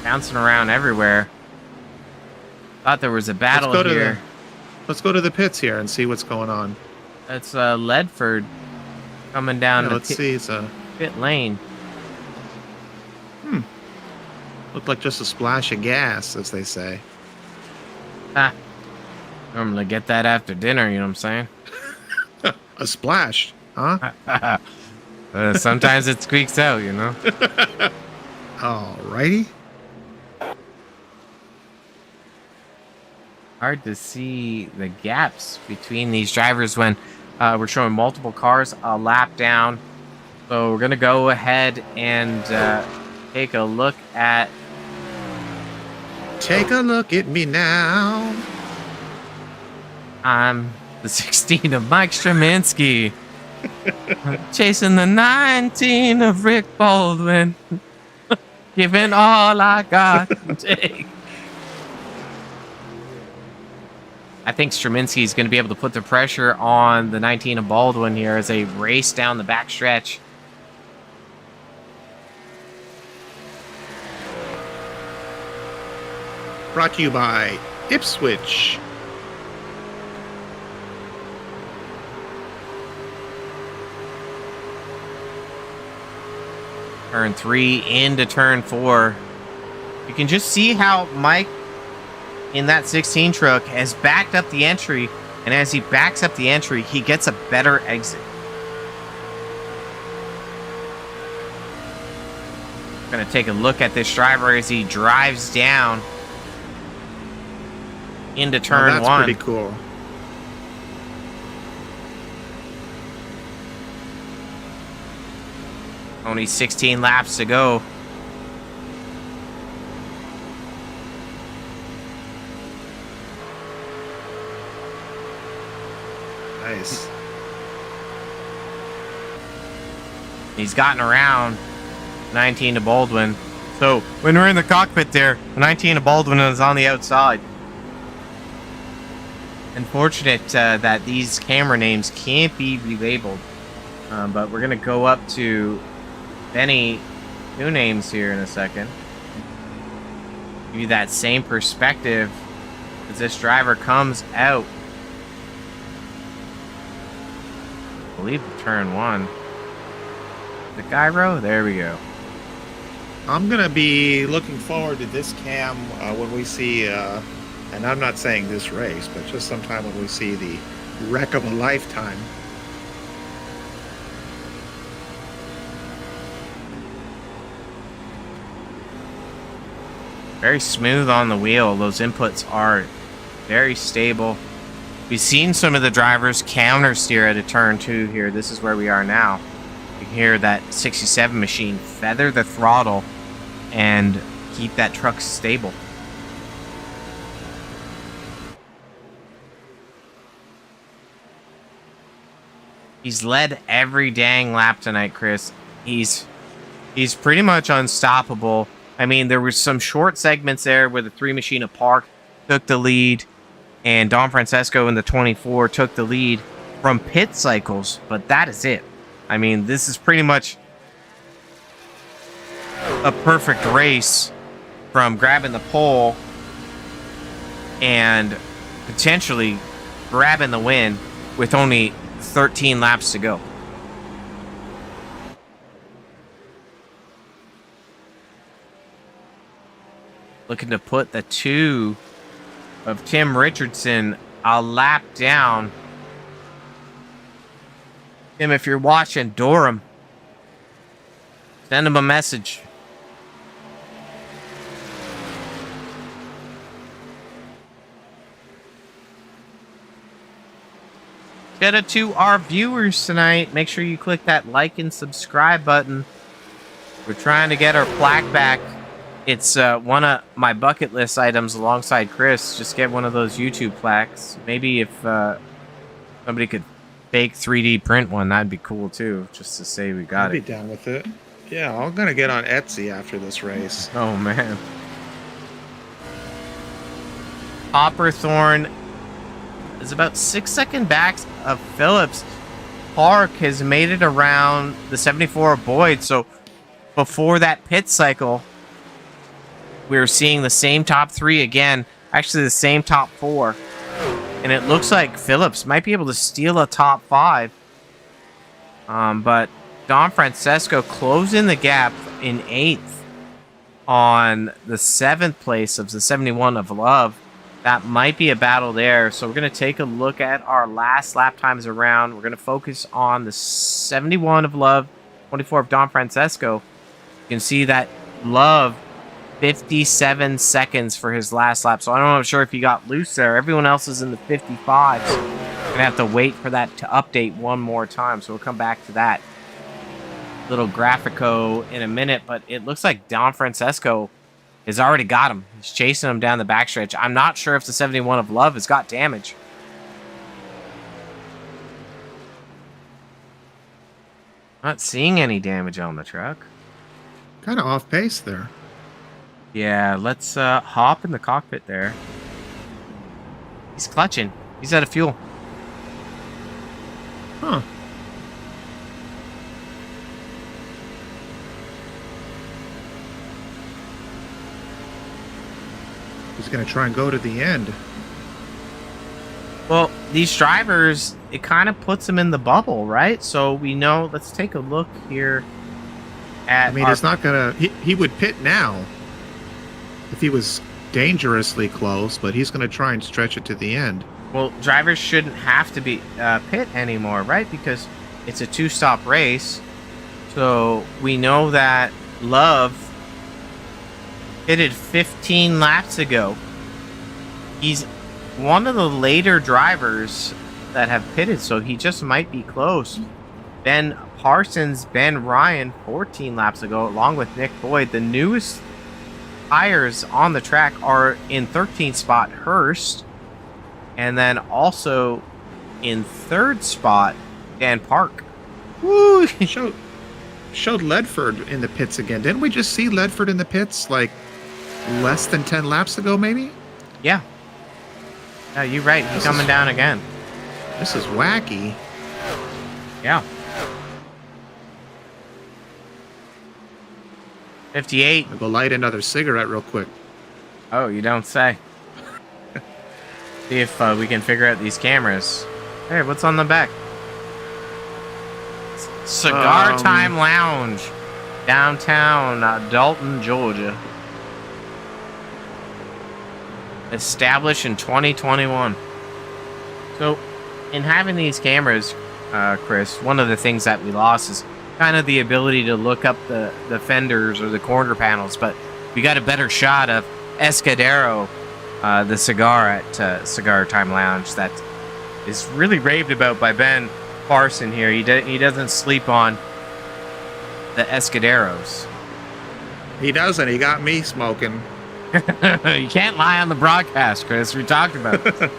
Bouncing around everywhere. Thought there was a battle here. Let's go to the pits here and see what's going on. That's Ledford coming down the let's see. It's a pit lane. Looked like just a splash of gas, as they say. Normally get that after dinner, you know what I'm saying? A splash, huh? Sometimes it squeaks out, you know? Alrighty. Hard to see the gaps between these drivers when we're showing multiple cars a lap down. So we're going to go ahead and take a look at... Take a look at me now. I'm the 16 of Mike Straminsky. Chasing the 19 of Rick Baldwin. Giving all I got to take. I think Straminski is going to be able to put the pressure on the 19 of Baldwin here as they race down the back stretch. Brought to you by Ipswich. Turn 3 into turn 4. You can just see how Mike in that 16 truck has backed up the entry, and as he backs up the entry, he gets a better exit. We're going to take a look at this driver as he drives down into turn 1. That's pretty cool. Only 16 laps to go. Nice. He's gotten around 19 to Baldwin. So when we're in the cockpit there, 19 to Baldwin is on the outside. Unfortunate that these camera names can't be relabeled. But we're going to go up to Benny new names here in a second. Give you that same perspective as this driver comes out. I believe turn 1. The gyro? There we go. I'm going to be looking forward to this cam when we see, and I'm not saying this race, but just sometime when we see the wreck of a lifetime. Very smooth on the wheel. Those inputs are very stable. We've seen some of the drivers counter steer at a turn 2 here. This is where we are now. You can hear that 67 machine feather the throttle and keep that truck stable. He's led every dang lap tonight, Chris. He's pretty much unstoppable. I mean, there were some short segments there where the 3 machine of Park took the lead, and Don Francesco in the 24 took the lead from pit cycles, but that is it. I mean, this is pretty much a perfect race from grabbing the pole and potentially grabbing the win with only 13 laps to go. Looking to put the 2 of Tim Richardson a lap down. Tim, if you're watching, Durham, send him a message. Shout out to our viewers tonight. Make sure you click that like and subscribe button. We're trying to get our plaque back. It's one of my bucket list items alongside Chris. Just get one of those YouTube plaques. Maybe if somebody could fake 3D print one, that'd be cool too. Just to say we got I'd it. be down with it. Yeah, I'm gonna get on Etsy after this race. Oh man. Hopperthorne is about 6 seconds back of Phillips. Park has made it around the 74 of Boyd. So before that pit cycle, we were seeing the same top 3 again. Actually, the same top 4. And it looks like Phillips might be able to steal a top 5. But Don Francesco closing the gap in 8th on the 7th place of the 71 of Love. That might be a battle there. So we're going to take a look at our last lap times around. We're going to focus on the 71 of Love, 24 of Don Francesco. You can see that Love 57 seconds for his last lap. So I'm sure if he got loose there. Everyone else is in the 55s. We're going to have to wait for that to update one more time. So we'll come back to that little graphico in a minute. But it looks like Don Francesco has already got him. He's chasing him down the backstretch. I'm not sure if the 71 of Love has got damage. Not seeing any damage on the truck. Kind of off pace there. Yeah, let's hop in the cockpit there. He's clutching. He's out of fuel. Huh. He's going to try and go to the end. Well, these drivers, it kind of puts them in the bubble, right? So we know, let's take a look here at I mean, it's not going to... He would pit now if he was dangerously close, but he's going to try and stretch it to the end. Well, drivers shouldn't have to be pit anymore, right? Because it's a two-stop race. So we know that Love pitted 15 laps ago. He's one of the later drivers that have pitted, so he just might be close. Ben Parsons, Ben Ryan, 14 laps ago, along with Nick Boyd. The newest tires on the track are in 13th spot, Hurst. And then also in third spot, Dan Park. Woo! Showed Ledford in the pits again. Didn't we just see Ledford in the pits like less than 10 laps ago, maybe? Yeah. Yeah, you're right. He's coming down again. This is wacky. Yeah. 58. I'll go light another cigarette real quick. Oh, you don't say. See if we can figure out these cameras. Hey, what's on the back? Cigar Time Lounge, downtown Dalton, Georgia. Established in 2021. So, in having these cameras, Chris, one of the things that we lost is kind of the ability to look up the fenders or the corner panels, but we got a better shot of Escudero, the cigar at Cigar Time Lounge that is really raved about by Ben Parson here. He doesn't sleep on the Escuderos. He doesn't. He got me smoking. You can't lie on the broadcast, Chris. We talked about it.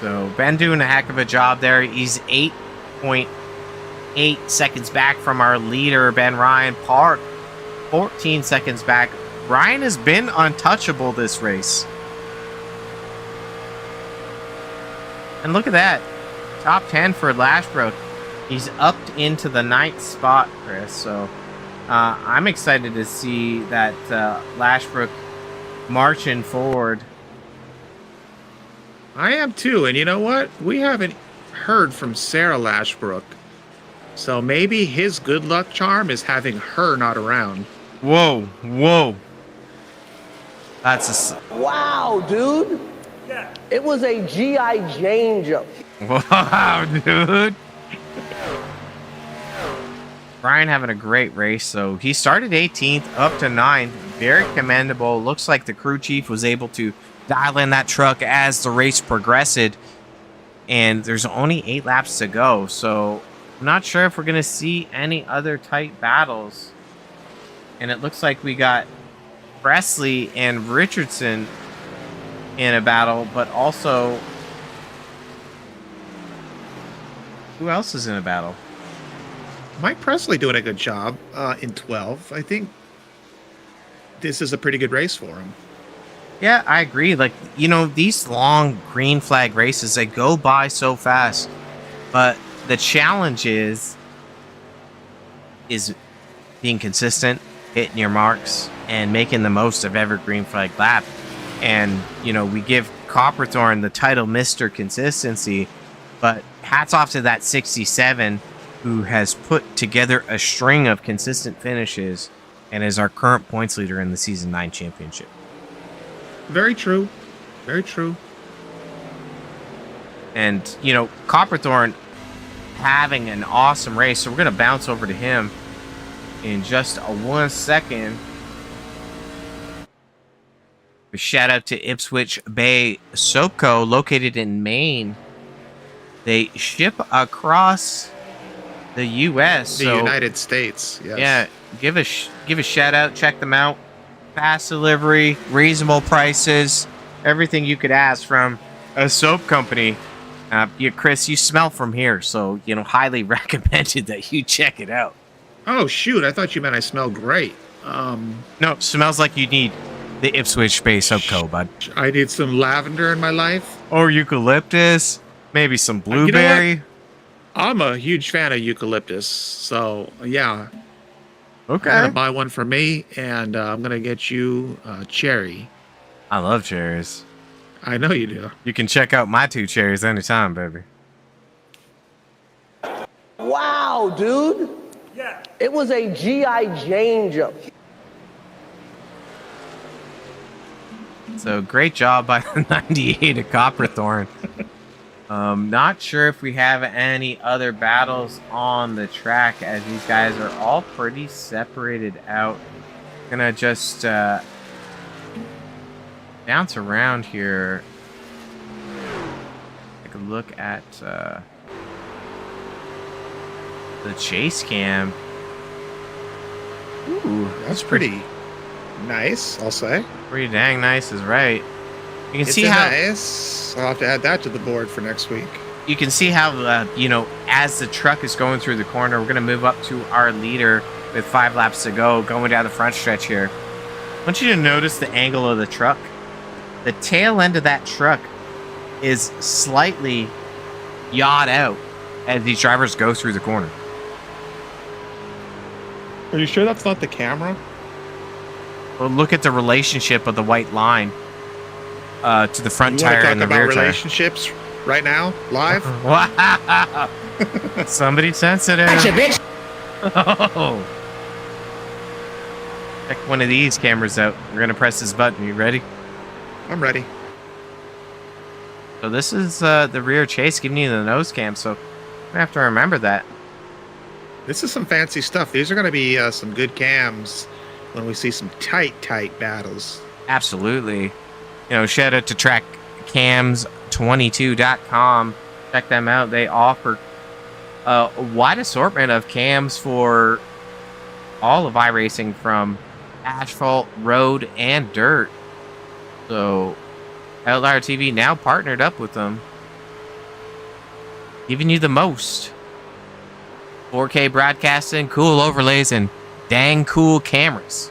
So Ben doing a heck of a job there. He's 8.8 seconds back from our leader, Ben Ryan. Park 14 seconds back. Ryan has been untouchable this race. And look at that. Top 10 for Lashbrook. He's upped into the 9th spot, Chris. So I'm excited to see that Lashbrook marching forward. I am too. And you know what? We haven't heard from Sarah Lashbrook. So maybe his good luck charm is having her not around. Whoa, whoa. That's a... Wow, dude. Yeah. It was a G.I. Jane jump. Wow, dude. Brian having a great race. So he started 18th up to 9th. Very commendable. Looks like the crew chief was able to dial in that truck as the race progressed. And there's only 8 laps to go. So I'm not sure if we're going to see any other tight battles. And it looks like we got Presley and Richardson in a battle, but also who else is in a battle? Mike Presley doing a good job in 12. I think this is a pretty good race for him. Yeah, I agree. Like, you know, these long green flag races, they go by so fast. But the challenge is being consistent, hitting your marks, and making the most of every green flag lap. And, you know, we give Copperthorne the title Mr. Consistency, but hats off to that 67 who has put together a string of consistent finishes and is our current points leader in the Season 9 championship. Very true. Very true. And, you know, Copperthorne having an awesome race, so we're going to bounce over to him in just 1 second. A shout out to Ipswich Bay Soap Co. located in Maine. They ship across the U.S. The United States. Yes. Yeah, give a shout out. Check them out. Fast delivery, reasonable prices, everything you could ask from a soap company. Chris, you smell from here, so you know highly recommended that you check it out. Oh shoot! I thought you meant I smelled great. No, smells like you need the Ipswich Space Hub Co, bud. I need some lavender in my life. Or eucalyptus, maybe some blueberry. I'm a huge fan of eucalyptus, so yeah. Okay. I'm gonna buy one for me, and I'm gonna get you cherry. I love cherries. I know you do. You can check out my 2 cherries anytime, baby. Wow, dude. Yeah. It was a G.I. Jane jump. So great job by the 98 of Copperthorn. Not sure if we have any other battles on the track, as these guys are all pretty separated out. Gonna just bounce around here. Take a look at the chase cam. Ooh, That's pretty nice, I'll say. pretty dang nice is right. You can It's see how nice. I'll have to add that to the board for next week. you can see how you know, as the truck is going through the corner, we're gonna move up to our leader with 5 laps to go, going down the front stretch here. I want you to notice the angle of the truck. The tail end of that truck is slightly yawed out as these drivers go through the corner. Are you sure that's not the camera? Well, look at the relationship of the white line to the front You want tire to and talk the about rear tire. relationships right now, live? Wow! Somebody sensitive. Gotcha, bitch. Oh. Check one of these cameras out. We're gonna press this button. You ready? I'm ready. So this is the rear chase giving you the nose cam. So I have to remember that. This is some fancy stuff. These are going to be some good cams when we see some tight battles. Absolutely. You know, shout out to trackcams22.com. Check them out. They offer a wide assortment of cams for all of iRacing, from asphalt, road, and dirt. So Outlier TV now partnered up with them, giving you the most 4K broadcasting, cool overlays, and dang cool cameras.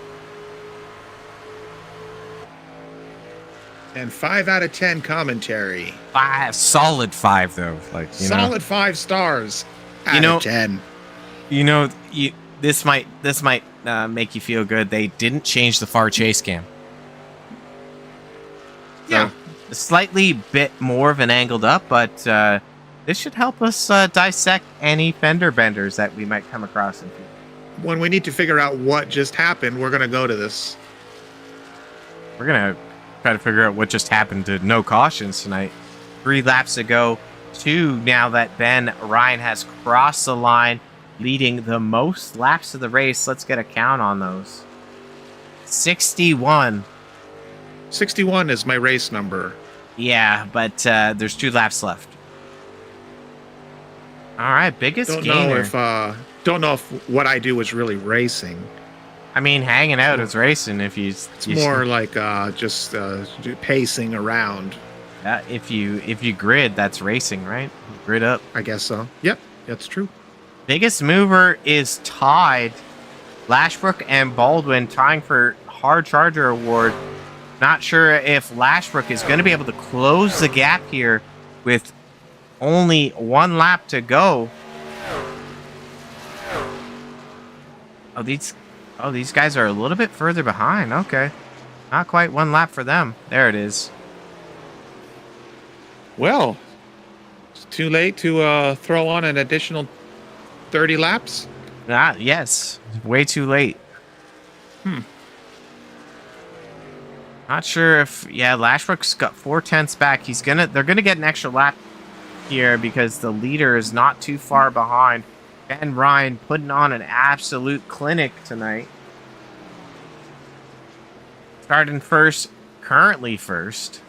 And 5 out of 10 commentary. 5, solid 5 though. Like, you know, Solid 5 stars out know- of 10. you know, this might make you feel good. They didn't change the far chase cam. Yeah. So, slightly bit more of an angled up, but this should help us dissect any fender benders that we might come across in future. When we need to figure out what just happened, we're going to go to this. We're gonna try to figure out what just happened to no cautions tonight. 3 laps ago, 2 now that Ben Ryan has crossed the line, leading the most laps of the race. Let's get a count on those. 61. 61 is my race number. Yeah, but there's 2 laps left. All right, biggest gainer. Don't know if what I do is really racing. I mean, hanging out is racing. If you, It's more like just pacing around. if you grid, that's racing, right? Grid up. I guess so. Yep, that's true. Biggest mover is tied. Lashbrook and Baldwin tying for Hard Charger Award. Not sure if Lashbrook is going to be able to close the gap here with only 1 lap to go. Oh, these guys are a little bit further behind. Okay. Not quite 1 lap for them. There it is. Well, it's too late to throw on an additional 30 laps. Yes. Way too late. Not sure if Lashbrook's got 4/10 back. They're gonna get an extra lap here because the leader is not too far behind. Ben Ryan putting on an absolute clinic tonight. Starting first, currently first.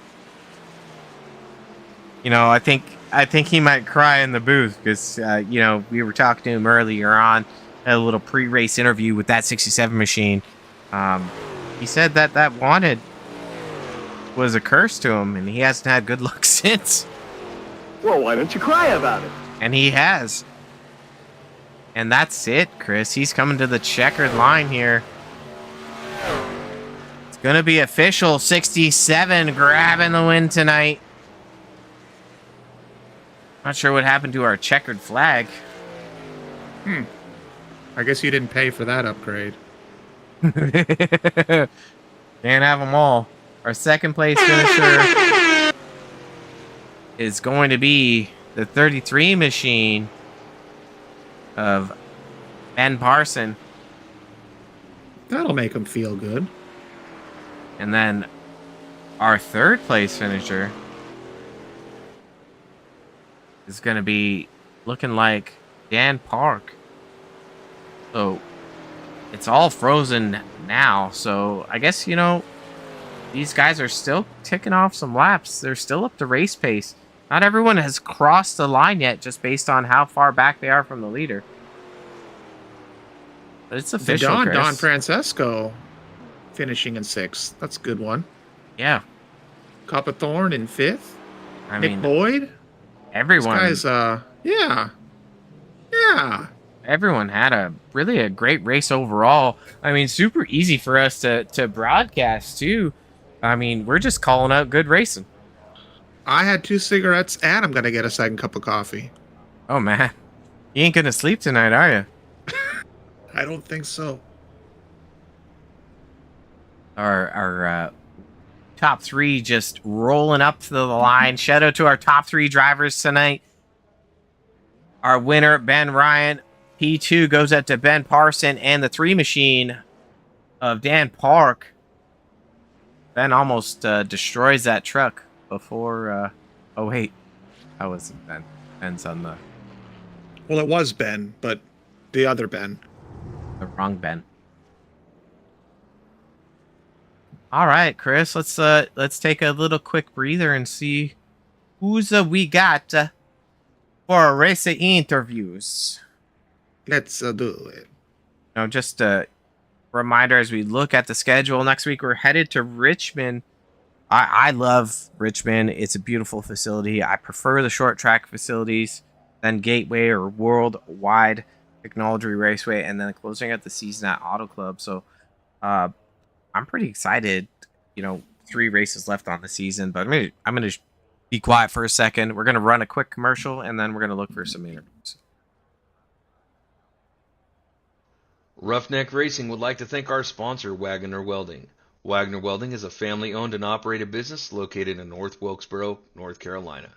You know, I think he might cry in the booth because you know, we were talking to him earlier on, had a little pre-race interview with that 67 machine. He said that wanted was a curse to him, and he hasn't had good luck since. Well, why don't you cry about it? And he has. And that's it, Chris. He's coming to the checkered line here. It's going to be official. 67 grabbing the win tonight. Not sure what happened to our checkered flag. I guess you didn't pay for that upgrade. Can't have them all. Our second place finisher is going to be the 33 machine of Ben Parson. That'll make him feel good. And then our third place finisher is going to be looking like Dan Park. So it's all frozen now. So I guess, these guys are still ticking off some laps. They're still up to race pace. Not everyone has crossed the line yet, just based on how far back they are from the leader. But it's official, Chris. Don Francesco finishing in 6th. That's a good one. Yeah. Copperthorne in 5th. Nick mean, Boyd. Everyone. This guy's, yeah. Everyone had a great race overall. I mean, super easy for us to broadcast, too. I mean, we're just calling out good racing. I had 2 cigarettes, and I'm going to get a second cup of coffee. Oh, man. You ain't going to sleep tonight, are you? I don't think so. Our top 3 just rolling up to the line. Shout out to our top 3 drivers tonight. Our winner, Ben Ryan. P2 goes out to Ben Parson, and the 3 machine of Dan Park. Ben almost destroys that truck before... oh, wait. That wasn't Ben. Ben's on the... Well, it was Ben, but the other Ben. The wrong Ben. All right, Chris. Let's take a little quick breather and see who's we got for our race interviews. Let's do it. Just a reminder as we look at the schedule. Next week we're headed to Richmond. I love Richmond. It's a beautiful facility. I prefer the short track facilities than Gateway or Worldwide Technology Raceway, and then closing out the season at Auto Club. So I'm pretty excited. 3 races left on the season, but I'm gonna be quiet for a second. We're gonna run a quick commercial, and then we're gonna look for some interviews. Roughneck Racing would like to thank our sponsor, Wagoner Welding. Wagoner Welding is a family-owned and operated business located in North Wilkesboro, North Carolina.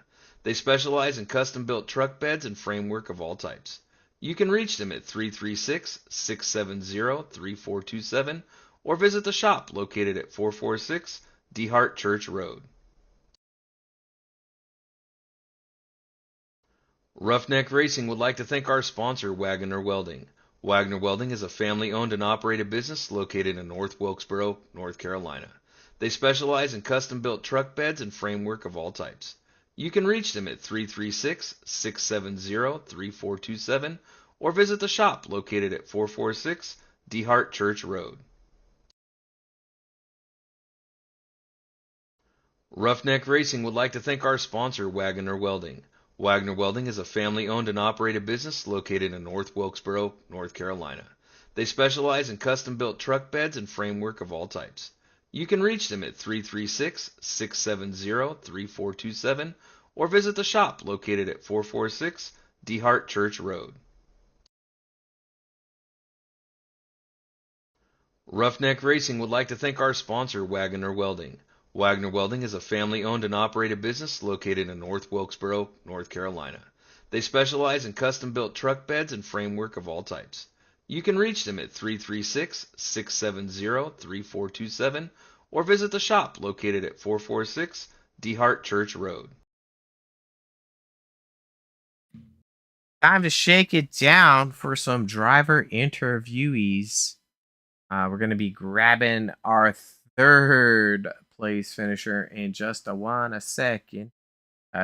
They specialize in custom-built truck beds and framework of all types. You can reach them at 336-670-3427 or visit the shop located at 446 DeHart Church Road. Roughneck Racing would like to thank our sponsor, Wagoner Welding. Wagoner Welding is a family-owned and operated business located in North Wilkesboro, North Carolina. They specialize in custom-built truck beds and framework of all types. You can reach them at 336-670-3427 or visit the shop located at 446 DeHart Church Road. Roughneck Racing would like to thank our sponsor, Wagoner Welding. Wagoner Welding is a family-owned and operated business located in North Wilkesboro, North Carolina. They specialize in custom-built truck beds and framework of all types. You can reach them at 336-670-3427 or visit the shop located at 446 DeHart Church Road. Roughneck Racing would like to thank our sponsor, Wagoner Welding. Wagoner Welding is a family-owned and operated business located in North Wilkesboro, North Carolina. They specialize in custom-built truck beds and framework of all types. You can reach them at 336-670-3427 or visit the shop located at 446 DeHart Church Road. Time to shake it down for some driver interviewees. We're going to be grabbing our third place finisher in just a second.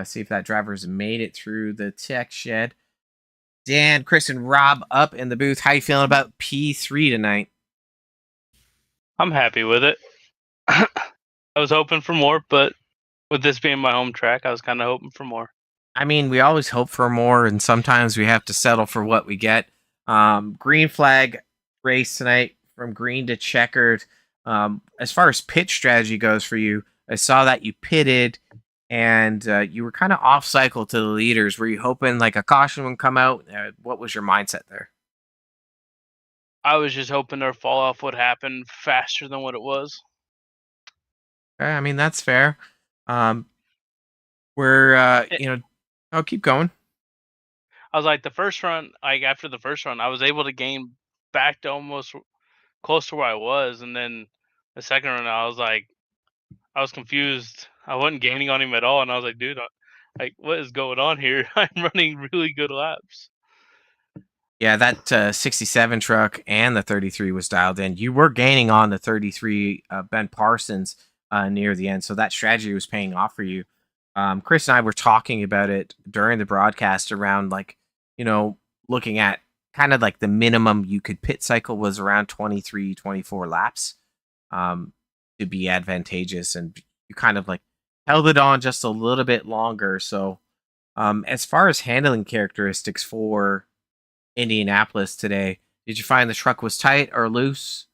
See if that driver's made it through the tech shed. Dan, Chris, and Rob up in the booth. How you feeling about P3 tonight? I'm happy with it. I was hoping for more, but with this being my home track, I was kind of hoping for more. I mean, we always hope for more, and sometimes we have to settle for what we get. Green flag race tonight from green to checkered. As far as pit strategy goes for you, I saw that you pitted and you were kind of off cycle to the leaders. Were you hoping like a caution would come out? What was your mindset there? I was just hoping their fall off would happen faster than what it was. Okay, I mean, that's fair. We're, It, I'll keep going. I was like the first run, like after the first run, I was able to gain back to almost close to where I was, and then the second run, I was confused. I wasn't gaining on him at all, and I was like, dude, like what is going on here? I'm running really good laps. Yeah, that 67 truck and the 33 was dialed in. You were gaining on the 33 Ben Parsons near the end, so that strategy was paying off for you. Chris and I were talking about it during the broadcast around like, looking at kind of like the minimum you could pit cycle was around 23, 24 laps to be advantageous. And you kind of like held it on just a little bit longer. So as far as handling characteristics for Indianapolis today, did you find the truck was tight or loose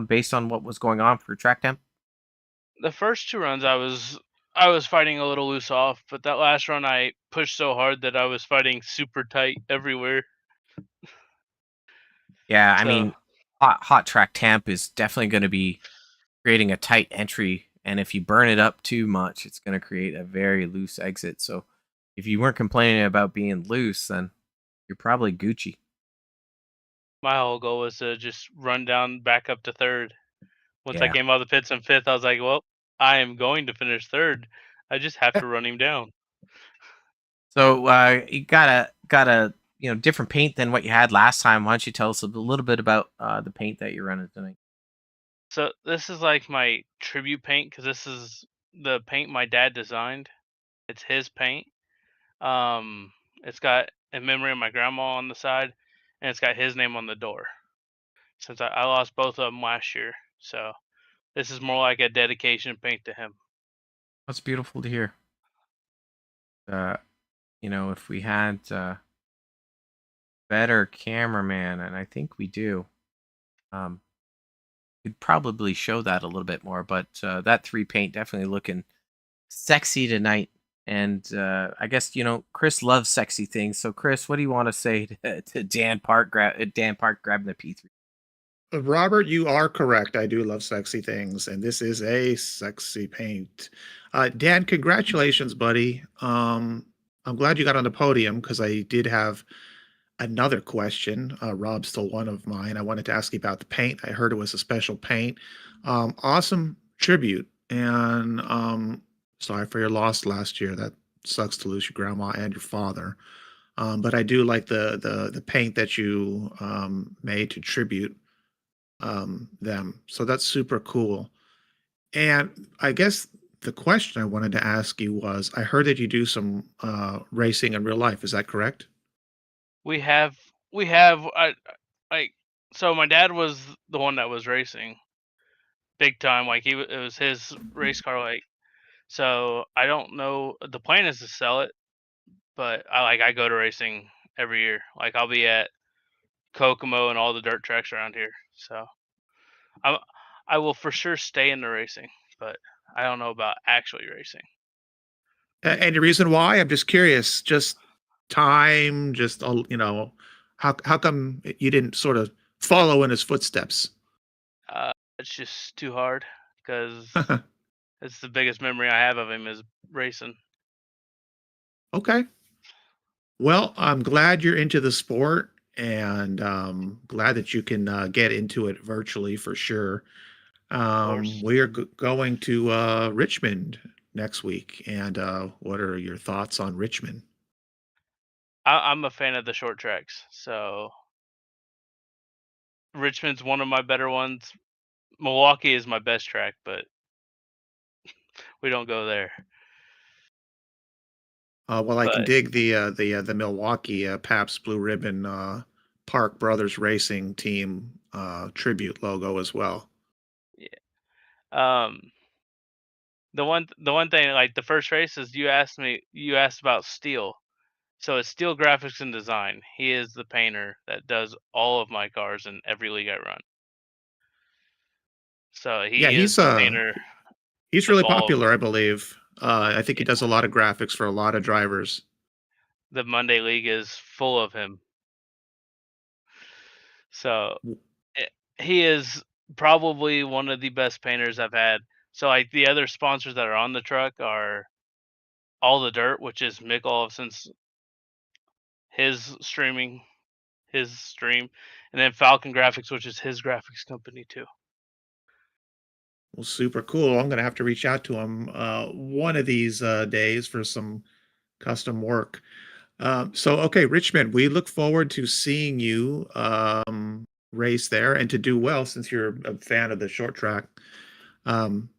based on what was going on for track temp? The first two runs, I was fighting a little loose off, but that last run, I pushed so hard that I was fighting super tight everywhere. Yeah, I So mean, hot track temp is definitely going to be creating a tight entry, and if you burn it up too much, it's going to create a very loose exit. So if you weren't complaining about being loose, then you're probably Gucci. my whole goal was to just run down back up to third. Once I Yeah. came out of the pits in fifth, I was like, well, I am going to finish third. I just have to run him down. So you got a different paint than what you had last time. Why don't you tell us a little bit about the paint that you're running tonight? So this is like my tribute paint because this is the paint my dad designed. It's his paint. It's got in memory of my grandma on the side, and it's got his name on the door. Since I lost both of them last year, so this is more like a dedication paint to him. That's beautiful to hear. Uh, if we had better cameraman, and I think we do, um, could probably show that a little bit more. But that three paint definitely looking sexy tonight. And I guess Chris loves sexy things. So Chris, what do you want to say to Dan Park? Dan Park grabbing the P3. Robert, you are correct. I do love sexy things, and this is a sexy paint. Dan, congratulations, buddy. I'm glad you got on the podium because I did have another question. Rob stole one of mine. I wanted to ask you about the paint. I heard it was a special paint. Awesome tribute, and sorry for your loss last year. That sucks to lose your grandma and your father. But I do like the paint that you made to tribute them. So that's super cool. And I guess the question I wanted to ask you was, I heard that you do some racing in real life. Is that correct? We have we have like so my dad was the one that was racing big time. Like it was his race car. Like so, I don't know. The plan is to sell it, but I go to racing every year. Like I'll be at Kokomo and all the dirt tracks around here. So I I will for sure stay in the racing, but I don't know about actually racing. Any reason why? I'm just curious. Just time. Just how come you didn't sort of follow in his footsteps? It's just too hard because it's the biggest memory I have of him is racing. Okay. Well, I'm glad you're into the sport and glad that you can get into it virtually for sure. Of course, We are going to Richmond next week. And what are your thoughts on Richmond? I'm a fan of the short tracks, so Richmond's one of my better ones. Milwaukee is my best track, but we don't go there. Well, I can But dig the Milwaukee Pabst Blue Ribbon Park Brothers Racing Team tribute logo as well. yeah, um, the one thing like the first race is you asked about Steel. So it's Steel Graphics and Design. He is the painter that does all of my cars in every league I run. So he Yeah, is the painter he's of really all of them. popular, I believe. I think he Yeah. does a lot of graphics for a lot of drivers. The Monday League is full of him. So eh, he is probably one of the best painters I've had. So like the other sponsors that are on the truck are All the Dirt, which is Mick Olofson's his streaming his stream, and then Falcon Graphics, which is his graphics company too. Well, super cool. I'm gonna have to reach out to him one of these days for some custom work. So, okay, Richmond, we look forward to seeing you race there and to do well since you're a fan of the short track. Um,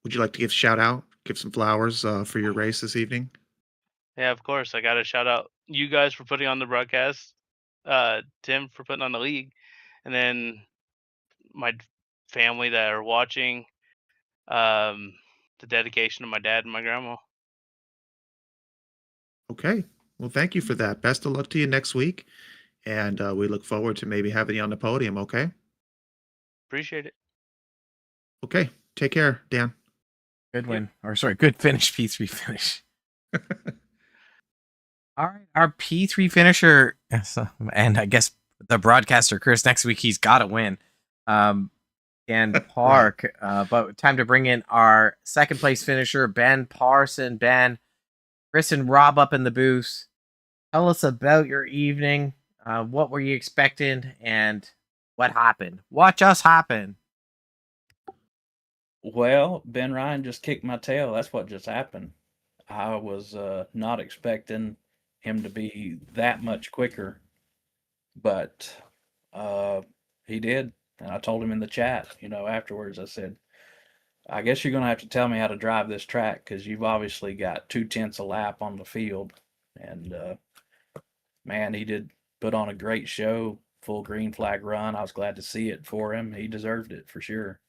would you like to give a shout out, give some flowers for your race this evening? Yeah, of course. I got to shout out you guys for putting on the broadcast, Tim for putting on the league, and then my family that are watching, the dedication of my dad and my grandma. Okay. Well, thank you for that. Best of luck to you next week. And we look forward to maybe having you on the podium. Okay. Appreciate it. Okay. Take care, Dan. Good win. Or sorry, good finish, P3 finish. All right, our P3 finisher, and I guess the broadcaster, Chris, next week he's got to win. And Park, but time to bring in our second place finisher, Ben Parson. Ben, Chris and Rob up in the booth. Tell us about your evening. What were you expecting, and what happened? Watch us happen. Well, Ben Ryan just kicked my tail. That's what just happened. I was not expecting him to be that much quicker, but he did. And I told him in the chat, afterwards, I said, I guess you're going to have to tell me how to drive this track because you've obviously got 2/10 a lap on the field. And man, he did put on a great show, full green flag run. I was glad to see it for him. He deserved it for sure.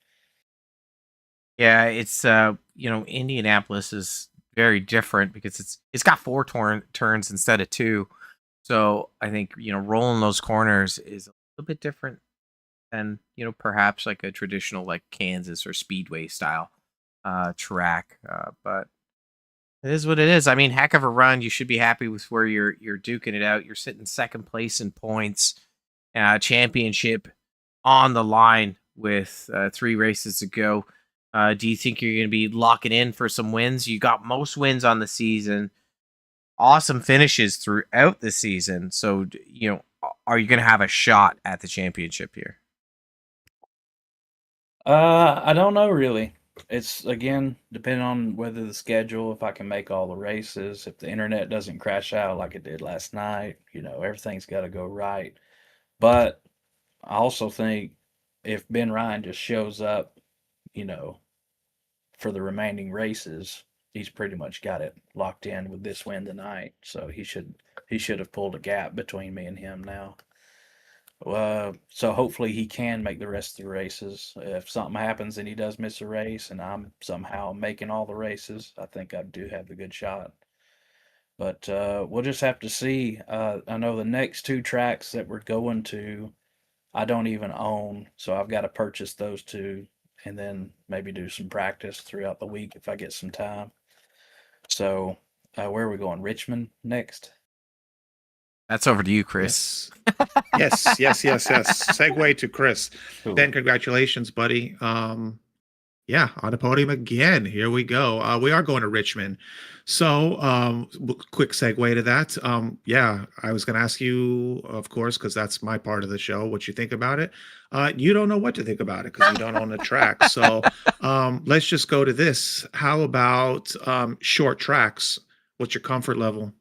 Yeah, it's Indianapolis is very different because it's got four turns instead of two. So I think rolling those corners is a little bit different than perhaps like a traditional like Kansas or Speedway style track. But it is what it is. I mean, heck of a run. You should be happy with where you're duking it out. You're sitting second place in points, championship on the line with 3 races to go. Do you think you're going to be locking in for some wins? You got most wins on the season, awesome finishes throughout the season. So, are you going to have a shot at the championship here? I don't know really. It's again depending on whether the schedule, if I can make all the races, if the internet doesn't crash out like it did last night, everything's got to go right. But I also think if Ben Ryan just shows up, for the remaining races, he's pretty much got it locked in with this win tonight. So he should have pulled a gap between me and him now. So hopefully he can make the rest of the races. If something happens and he does miss a race and I'm somehow making all the races, I think I do have the good shot. But we'll just have to see. I know the next 2 tracks that we're going to, I don't even own, so I've got to purchase those 2 and then maybe do some practice throughout the week if I get some time. So where are we going? Richmond next? That's over to you, Chris. Yes. Yes. Segue to Chris. Cool. Ben, congratulations, buddy. Yeah, on the podium again. Here we go. We are going to Richmond. So, quick segue to that. Yeah, I was going to ask you, of course, because that's my part of the show, what you think about it. You don't know what to think about it because you don't own the track. So, let's just go to this. How about short tracks? What's your comfort level?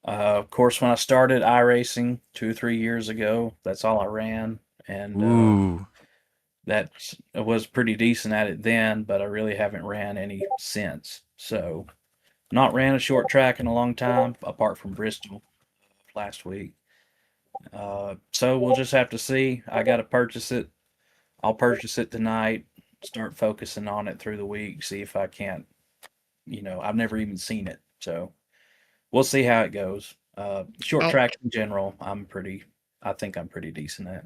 Of course, when I started iRacing 2 or 3 years ago, that's all I ran, and Ooh. that was pretty decent at it then, but I really haven't ran any since. So, not ran a short track in a long time, apart from Bristol last week. So we'll just have to see. I got to purchase it. I'll purchase it tonight. Start focusing on it through the week. See if I can't. I've never even seen it, so we'll see how it goes. Short tracks in general, I think I'm pretty decent at.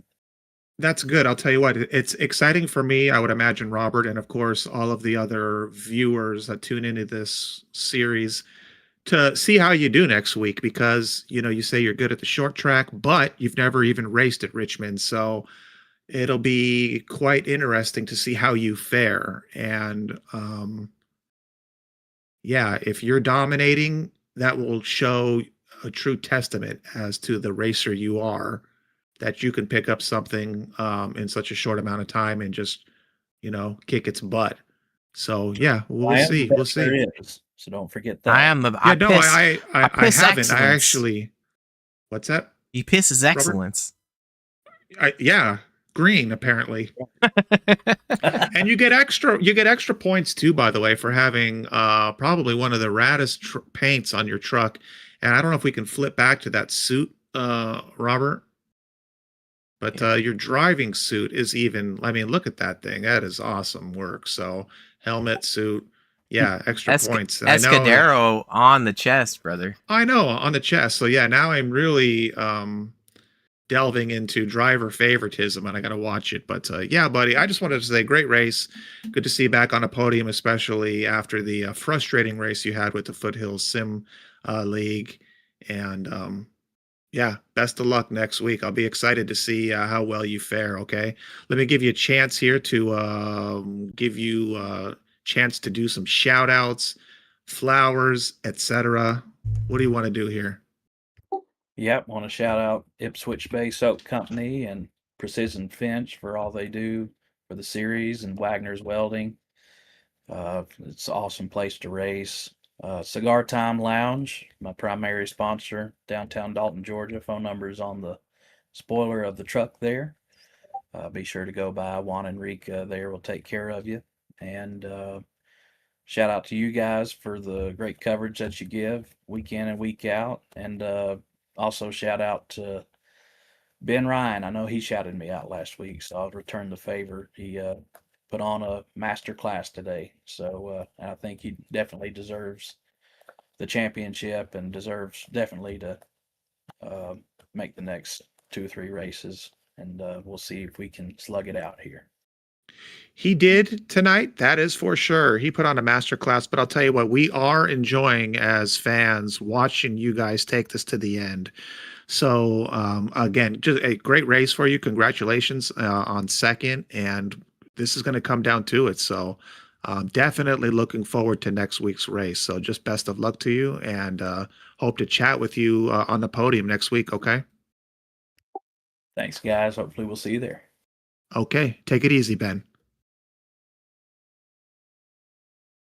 That's good. I'll tell you what, it's exciting for me, I would imagine, Robert, and of course, all of the other viewers that tune into this series to see how you do next week because, you say you're good at the short track, but you've never even raced at Richmond. So it'll be quite interesting to see how you fare. And yeah, if you're dominating, that will show a true testament as to the racer you are, that you can pick up something in such a short amount of time and just, kick its butt. So yeah, we'll I am the see. We'll best there see. is, so don't forget I that. am the Yeah, I no, piss I I piss haven't. I excellence. actually. What's that, He pisses Robert? excellence. Yeah, green apparently. And you get extra points too, by the way, for having probably one of the raddest paints on your truck. And I don't know if we can flip back to that suit, Robert, but your driving suit is even. I mean, look at that thing. That is awesome work. So helmet, suit, yeah, extra points. And I know Escudero on the chest, brother. on the chest. So yeah, now I'm really delving into driver favoritism and I got to watch it. But yeah, buddy, I just wanted to say great race. Good to see you back on a podium, especially after the frustrating race you had with the Foothills Sim League. And yeah, best of luck next week. I'll be excited to see how well you fare. Okay. Let me give you a chance here to give you a chance to do some shout outs, flowers, etc. What do you want to do here? Yep, want to shout out Ipswich Bay Soap Company and Precision Finch for all they do for the series, and Wagner's Welding. It's an awesome place to race. Cigar Time Lounge, my primary sponsor, downtown Dalton, Georgia. Phone number is on the spoiler of the truck there. Be sure to go by. Juan Enrique there will take care of you. And shout out to you guys for the great coverage that you give week in and week out. And also shout out to Ben Ryan. I know he shouted me out last week, so I'll return the favor. He put on a master class today, so I think he definitely deserves the championship and deserves definitely to uh, make the next 2 or 3 races. And we'll see if we can slug it out here. He did tonight, that is for sure. He put on a masterclass, but I'll tell you what, we are enjoying as fans watching you guys take this to the end. So again, just a great race for you. Congratulations on second, and this is going to come down to it. So definitely looking forward to next week's race. So just best of luck to you, and hope to chat with you on the podium next week. Okay. Thanks, guys. Hopefully, we'll see you there. Okay. Take it easy, Ben.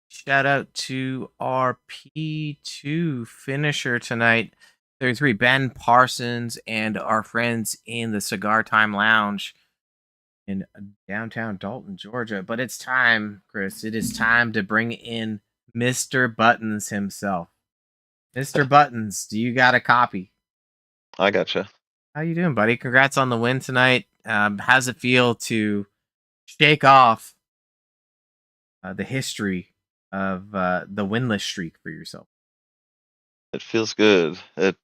Shout out to our P2 finisher tonight, 33, Ben Parsons, and our friends in the Cigar Time Lounge in downtown Dalton, Georgia. But it's time, Chris. It is time to bring in Mr. Buttons himself. Mr. Buttons, do you got a copy? I gotcha. How you doing, buddy? Congrats on the win tonight. How's it feel to shake off the history of the winless streak for yourself? It feels good. It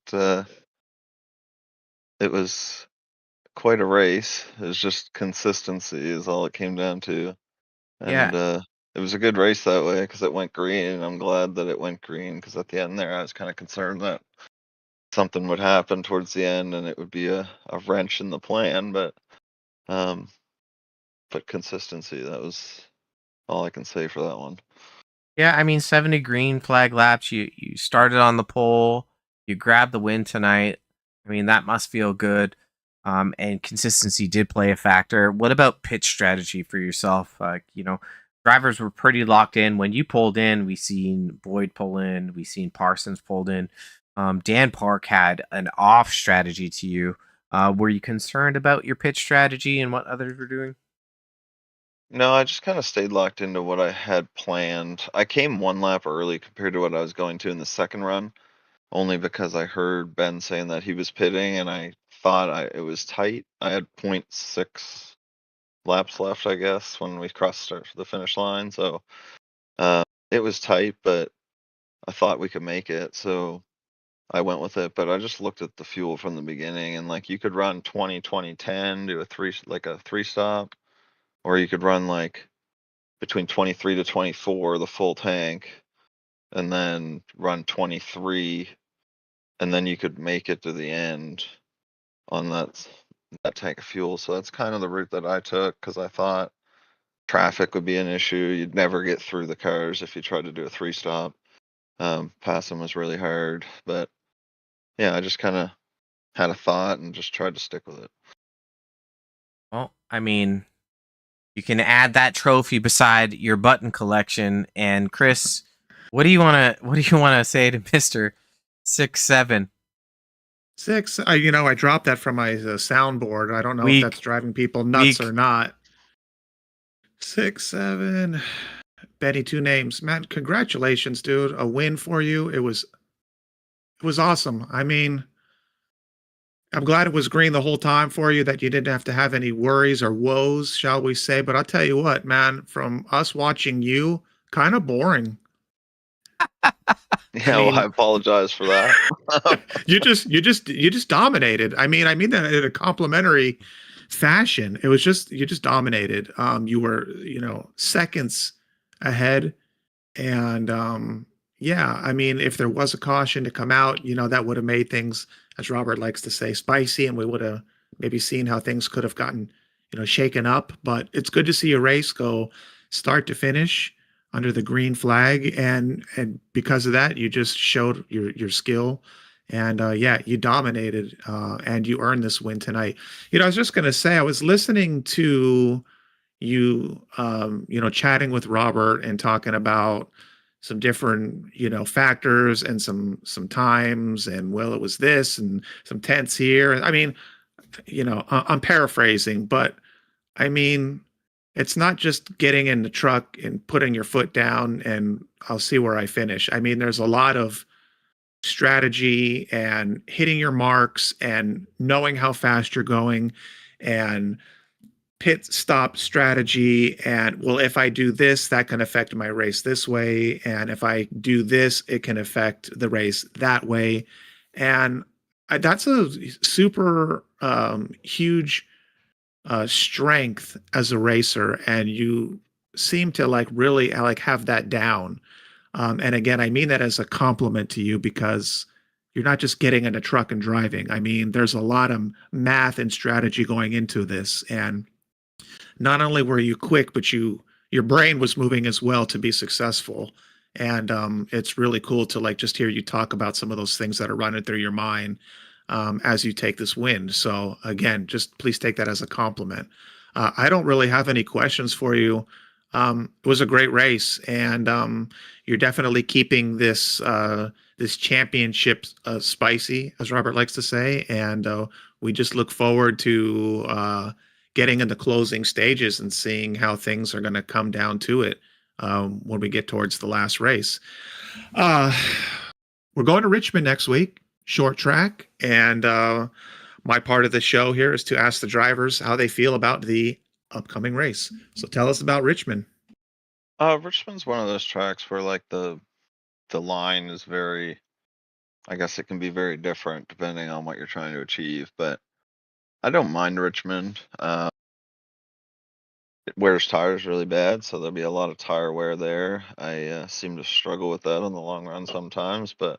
was quite a race. It was just consistency is all it came down to. And it was a good race that way because it went green, and I'm glad that it went green because at the end there I was kind of concerned that something would happen towards the end and it would be a wrench in the plan, but consistency, that was all I can say for that one. Yeah, I mean, 70 green flag laps. You started on the pole. You grabbed the win tonight. I mean, that must feel good. And consistency did play a factor. What about pitch strategy for yourself? Drivers were pretty locked in. When you pulled in, we seen Boyd pull in. We seen Parsons pulled in. Dan Park had an off strategy to you. Were you concerned about your pitch strategy and what others were doing? No, I just kind of stayed locked into what I had planned. I came 1 lap early compared to what I was going to in the second run, only because I heard Ben saying that he was pitting, and I thought it was tight. I had 0.6 laps left, I guess, when we crossed the finish line. So it was tight, but I thought we could make it. So I went with it, but I just looked at the fuel from the beginning, and like you could run 20-20-10, do a three stop, or you could run like between 23 to 24 the full tank, and then run 23, and then you could make it to the end on that tank of fuel. So that's kind of the route that I took, because I thought traffic would be an issue. You'd never get through the cars if you tried to do a three stop. Passing was really hard, but yeah, I just kind of had a thought and just tried to stick with it. Well, I mean, you can add that trophy beside your button collection. And Chris, what do you want to say to Mister 6'7"? 6. I dropped that from my soundboard. I don't know if Weak. that's driving people nuts Weak. or not. 6'7". Betty, 2 names. Matt, congratulations, dude. A win for you. It was awesome. I mean, I'm glad it was green the whole time for you, that you didn't have to have any worries or woes, shall we say. But I'll tell you what, man, from us watching you, kind of boring. Yeah, well, I apologize for that. You just dominated. I mean that in a complimentary fashion. It was just, you just dominated. You were, seconds ahead. And yeah, I mean, if there was a caution to come out, that would have made things, as Robert likes to say, spicy, and we would have maybe seen how things could have gotten, shaken up. But it's good to see a race go start to finish under the green flag, and because of that, you just showed your skill, and yeah, you dominated, and you earned this win tonight. I was just gonna say, I was listening to you, chatting with Robert and talking about some different, factors and some times, and well, it was this and some tenths here. I mean, I'm paraphrasing, but I mean, it's not just getting in the truck and putting your foot down and I'll see where I finish. I mean, there's a lot of strategy and hitting your marks and knowing how fast you're going, and pit stop strategy, and well, if I do this, that can affect my race this way, and if I do this, it can affect the race that way. And that's a super huge strength as a racer, and you seem to like really like have that down. And again, I mean that as a compliment to you, because you're not just getting in a truck and driving. I mean, there's a lot of math and strategy going into this, and not only were you quick, but your brain was moving as well to be successful. And it's really cool to like just hear you talk about some of those things that are running through your mind as you take this win. So again, just please take that as a compliment. I don't really have any questions for you. It was a great race, and you're definitely keeping this this championship spicy, as Robert likes to say. And we just look forward to getting in the closing stages and seeing how things are going to come down to it when we get towards the last race. We're going to Richmond next week, short track, and my part of the show here is to ask the drivers how they feel about the upcoming race. So tell us about Richmond. Richmond's one of those tracks where like the line is very, I guess it can be very different depending on what you're trying to achieve, but I don't mind Richmond. It wears tires really bad, so there'll be a lot of tire wear there. I seem to struggle with that on the long run sometimes, but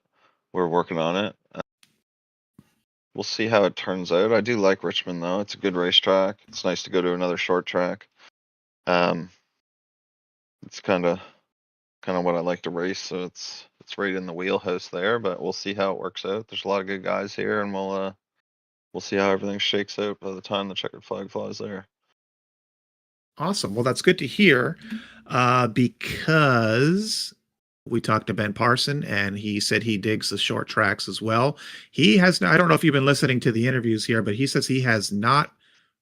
we're working on it. We'll see how it turns out. I do like Richmond though. It's a good racetrack. It's nice to go to another short track. It's kind of what I like to race, so it's right in the wheelhouse there. But we'll see how it works out. There's a lot of good guys here, and we'll see how everything shakes out by the time the checkered flag flies there. Awesome. Well, that's good to hear, because we talked to Ben Parson, and he said he digs the short tracks as well. He has, I don't know if you've been listening to the interviews here, but he says he has not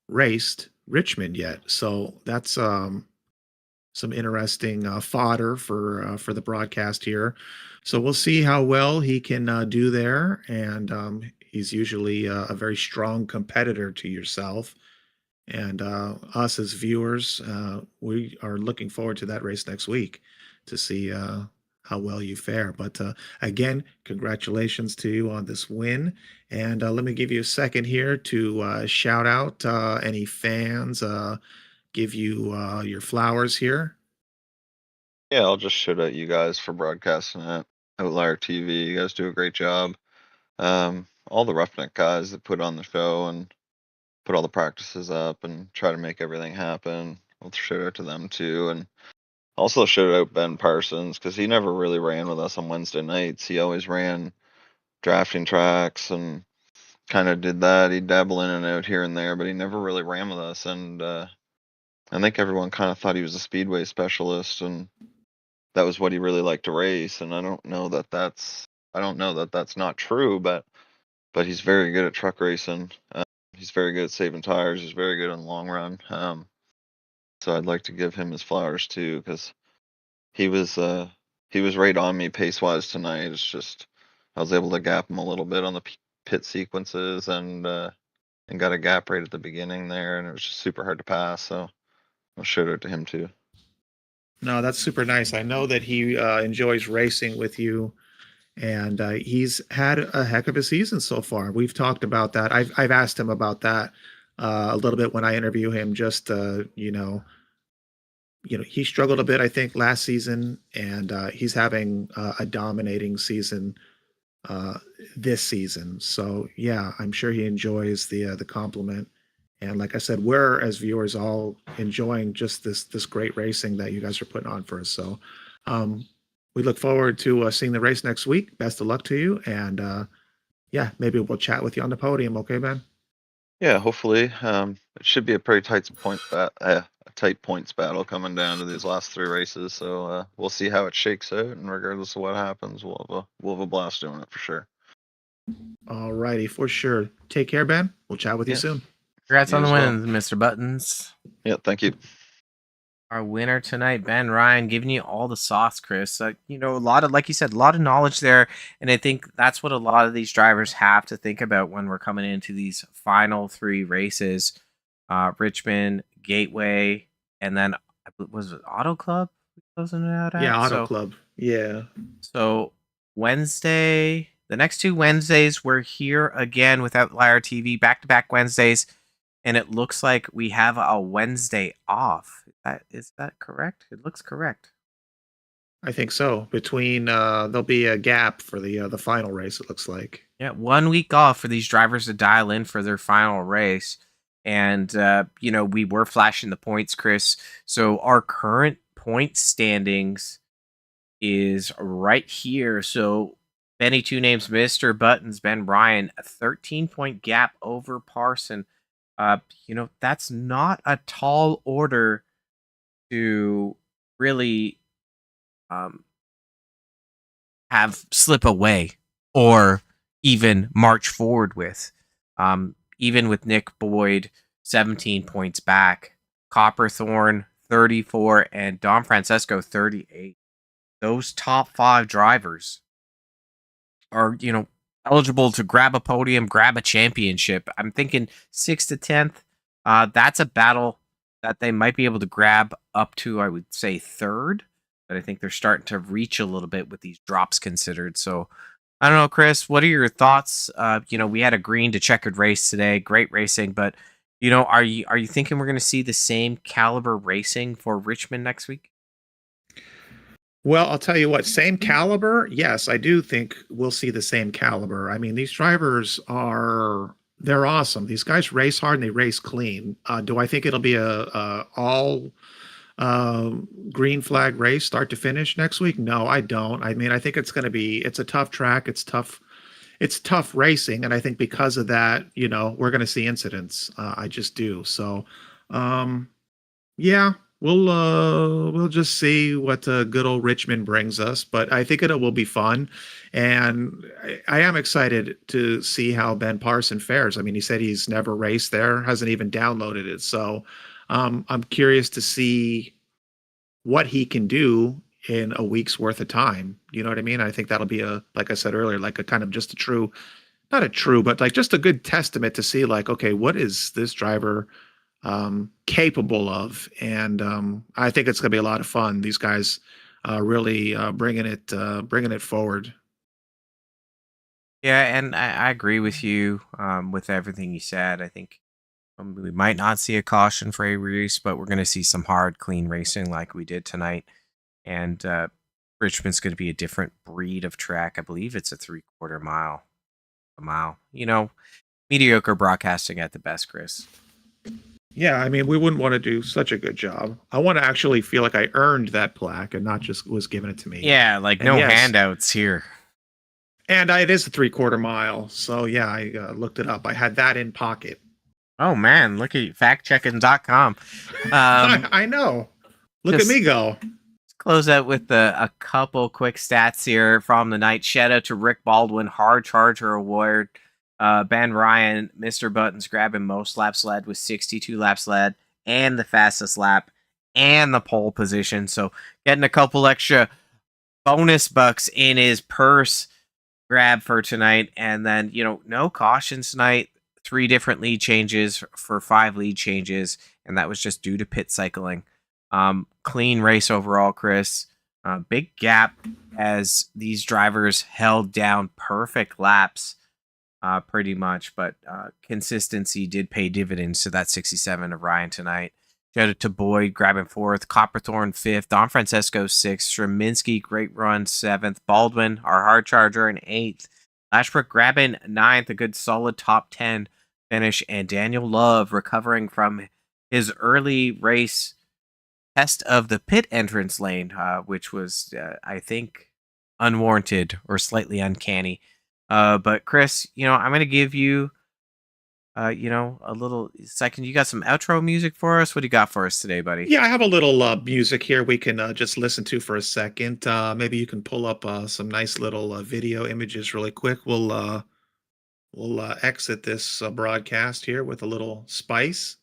raced Richmond yet. So that's some interesting fodder for the broadcast here. So we'll see how well he can do there. And he's usually a very strong competitor to yourself. And us as viewers, we are looking forward to that race next week to see how well you fare. But again, congratulations to you on this win. And let me give you a second here to shout out any fans, give you your flowers here. Yeah, I'll just shout out you guys for broadcasting it. Outlier TV, you guys do a great job. All the Roughneck guys that put on the show and put all the practices up and try to make everything happen. I'll shout out to them too. And also shout out Ben Parsons because he never really ran with us on Wednesday nights. He always ran drafting tracks and kind of did that. He'd dabble in and out here and there, but he never really ran with us. And I think everyone kind of thought he was a speedway specialist, and that was what he really liked to race. And I don't know that that's not true, but he's very good at truck racing. He's very good at saving tires. He's very good in the long run. So I'd like to give him his flowers too, because he was right on me pace wise tonight. It's just I was able to gap him a little bit on the pit sequences and got a gap right at the beginning there, and it was just super hard to pass. So I'll shout out to him too. No, that's super nice. I know that he enjoys racing with you, and he's had a heck of a season so far. We've talked about that. I've asked him about that a little bit when I interview him. Just he struggled a bit, I think, last season, and he's having a dominating season this season. So yeah, I'm sure he enjoys the compliment. And like I said, we're as viewers all enjoying just this great racing that you guys are putting on for us. So we look forward to seeing the race next week. Best of luck to you, and yeah, maybe we'll chat with you on the podium. Okay, Ben? Yeah, hopefully. It should be a pretty tight points battle coming down to these last 3 races. So we'll see how it shakes out, and regardless of what happens, we'll have a blast doing it for sure. All righty, for sure. Take care, Ben. We'll chat with you soon. Congrats You on the as well. wins, Mr. Buttons. Yeah, thank you. Our winner tonight, Ben Ryan, giving you all the sauce, Chris. A lot of, like you said, a lot of knowledge there. And I think that's what a lot of these drivers have to think about when we're coming into these final 3 races. Richmond, Gateway, and then was it Auto Club? Closing it out at? Yeah, Auto Club. Yeah. So Wednesday, the next 2 Wednesdays, we're here again with Outlier TV, back-to-back Wednesdays. And it looks like we have a Wednesday off. Is that correct? It looks correct. I think so. Between there'll be a gap for the final race, it looks like. Yeah, 1 week off for these drivers to dial in for their final race. And we were flashing the points, Chris. So our current point standings is right here. So Benny Two Names, Mr. Buttons, Ben Ryan, a 13-point gap over Parson. That's not a tall order to really have slip away or even march forward with. Even with Nick Boyd 17 points back, Copperthorne 34, and Don Francesco 38. Those top 5 drivers are, eligible to grab a podium, grab a championship. I'm thinking 6th to 10th. That's a battle that they might be able to grab up to, I would say, 3rd. But I think they're starting to reach a little bit with these drops considered. So I don't know, Chris, what are your thoughts? We had a green to checkered race today. Great racing. But, are you thinking we're going to see the same caliber racing for Richmond next week? Well, I'll tell you what, same caliber? Yes, I do think we'll see the same caliber. I mean, these drivers they're awesome. These guys race hard and they race clean. Do I think it'll be a all green flag race start to finish next week? No, I don't. I mean, I think it's a tough track. It's tough racing. And I think because of that, we're going to see incidents. I just do. So, yeah, we'll just see what good old Richmond brings us, but I think it will be fun. And I am excited to see how Ben Parson fares. I mean, he said he's never raced there, hasn't even downloaded it. So I'm curious to see what he can do in a week's worth of time. You know what I mean? I think that'll be like I said earlier, like a kind of just not a true, but like just a good testament to see like, okay, what is this driver capable of? And I think it's going to be a lot of fun. These guys, really bringing it forward. Yeah, and I agree with you with everything you said. I think we might not see a caution for a race, but we're going to see some hard, clean racing like we did tonight. And Richmond's going to be a different breed of track. I believe it's a 3/4 mile, a mile. Mediocre broadcasting at the best, Chris. Yeah, I mean, we wouldn't want to do such a good job. I want to actually feel like I earned that plaque and not just was given it to me. Yeah, like And no yes, handouts here. and it is a 3/4 mile. So yeah, I looked it up. I had that in pocket. Oh man, look at factchecking.com. I know. Look at me go. Close out with a couple quick stats here from the night. Shout out to Rick Baldwin, Hard Charger Award. Ben Ryan, Mr. Buttons grabbing most laps led with 62 laps led and the fastest lap and the pole position. So getting a couple extra bonus bucks in his purse grab for tonight. And then, no cautions tonight. 3 different lead changes for 5 lead changes. And that was just due to pit cycling. Clean race overall, Chris. Big gap as these drivers held down perfect laps. Pretty much, but consistency did pay dividends to that 67 of Ryan tonight. Shout out to Boyd grabbing 4th, Copperthorne 5th, Don Francesco 6th, Straminsky, great run 7th, Baldwin, our hard charger, in 8th, Lashbrook grabbing 9th, a good solid top 10 finish, and Daniel Love recovering from his early race test of the pit entrance lane, which was, I think, unwarranted or slightly uncanny. But Chris, I'm going to give you, a little second. You got some outro music for us? What do you got for us today, buddy? Yeah, I have a little music here we can just listen to for a second. Maybe you can pull up some nice little video images really quick. We'll exit this broadcast here with a little spice.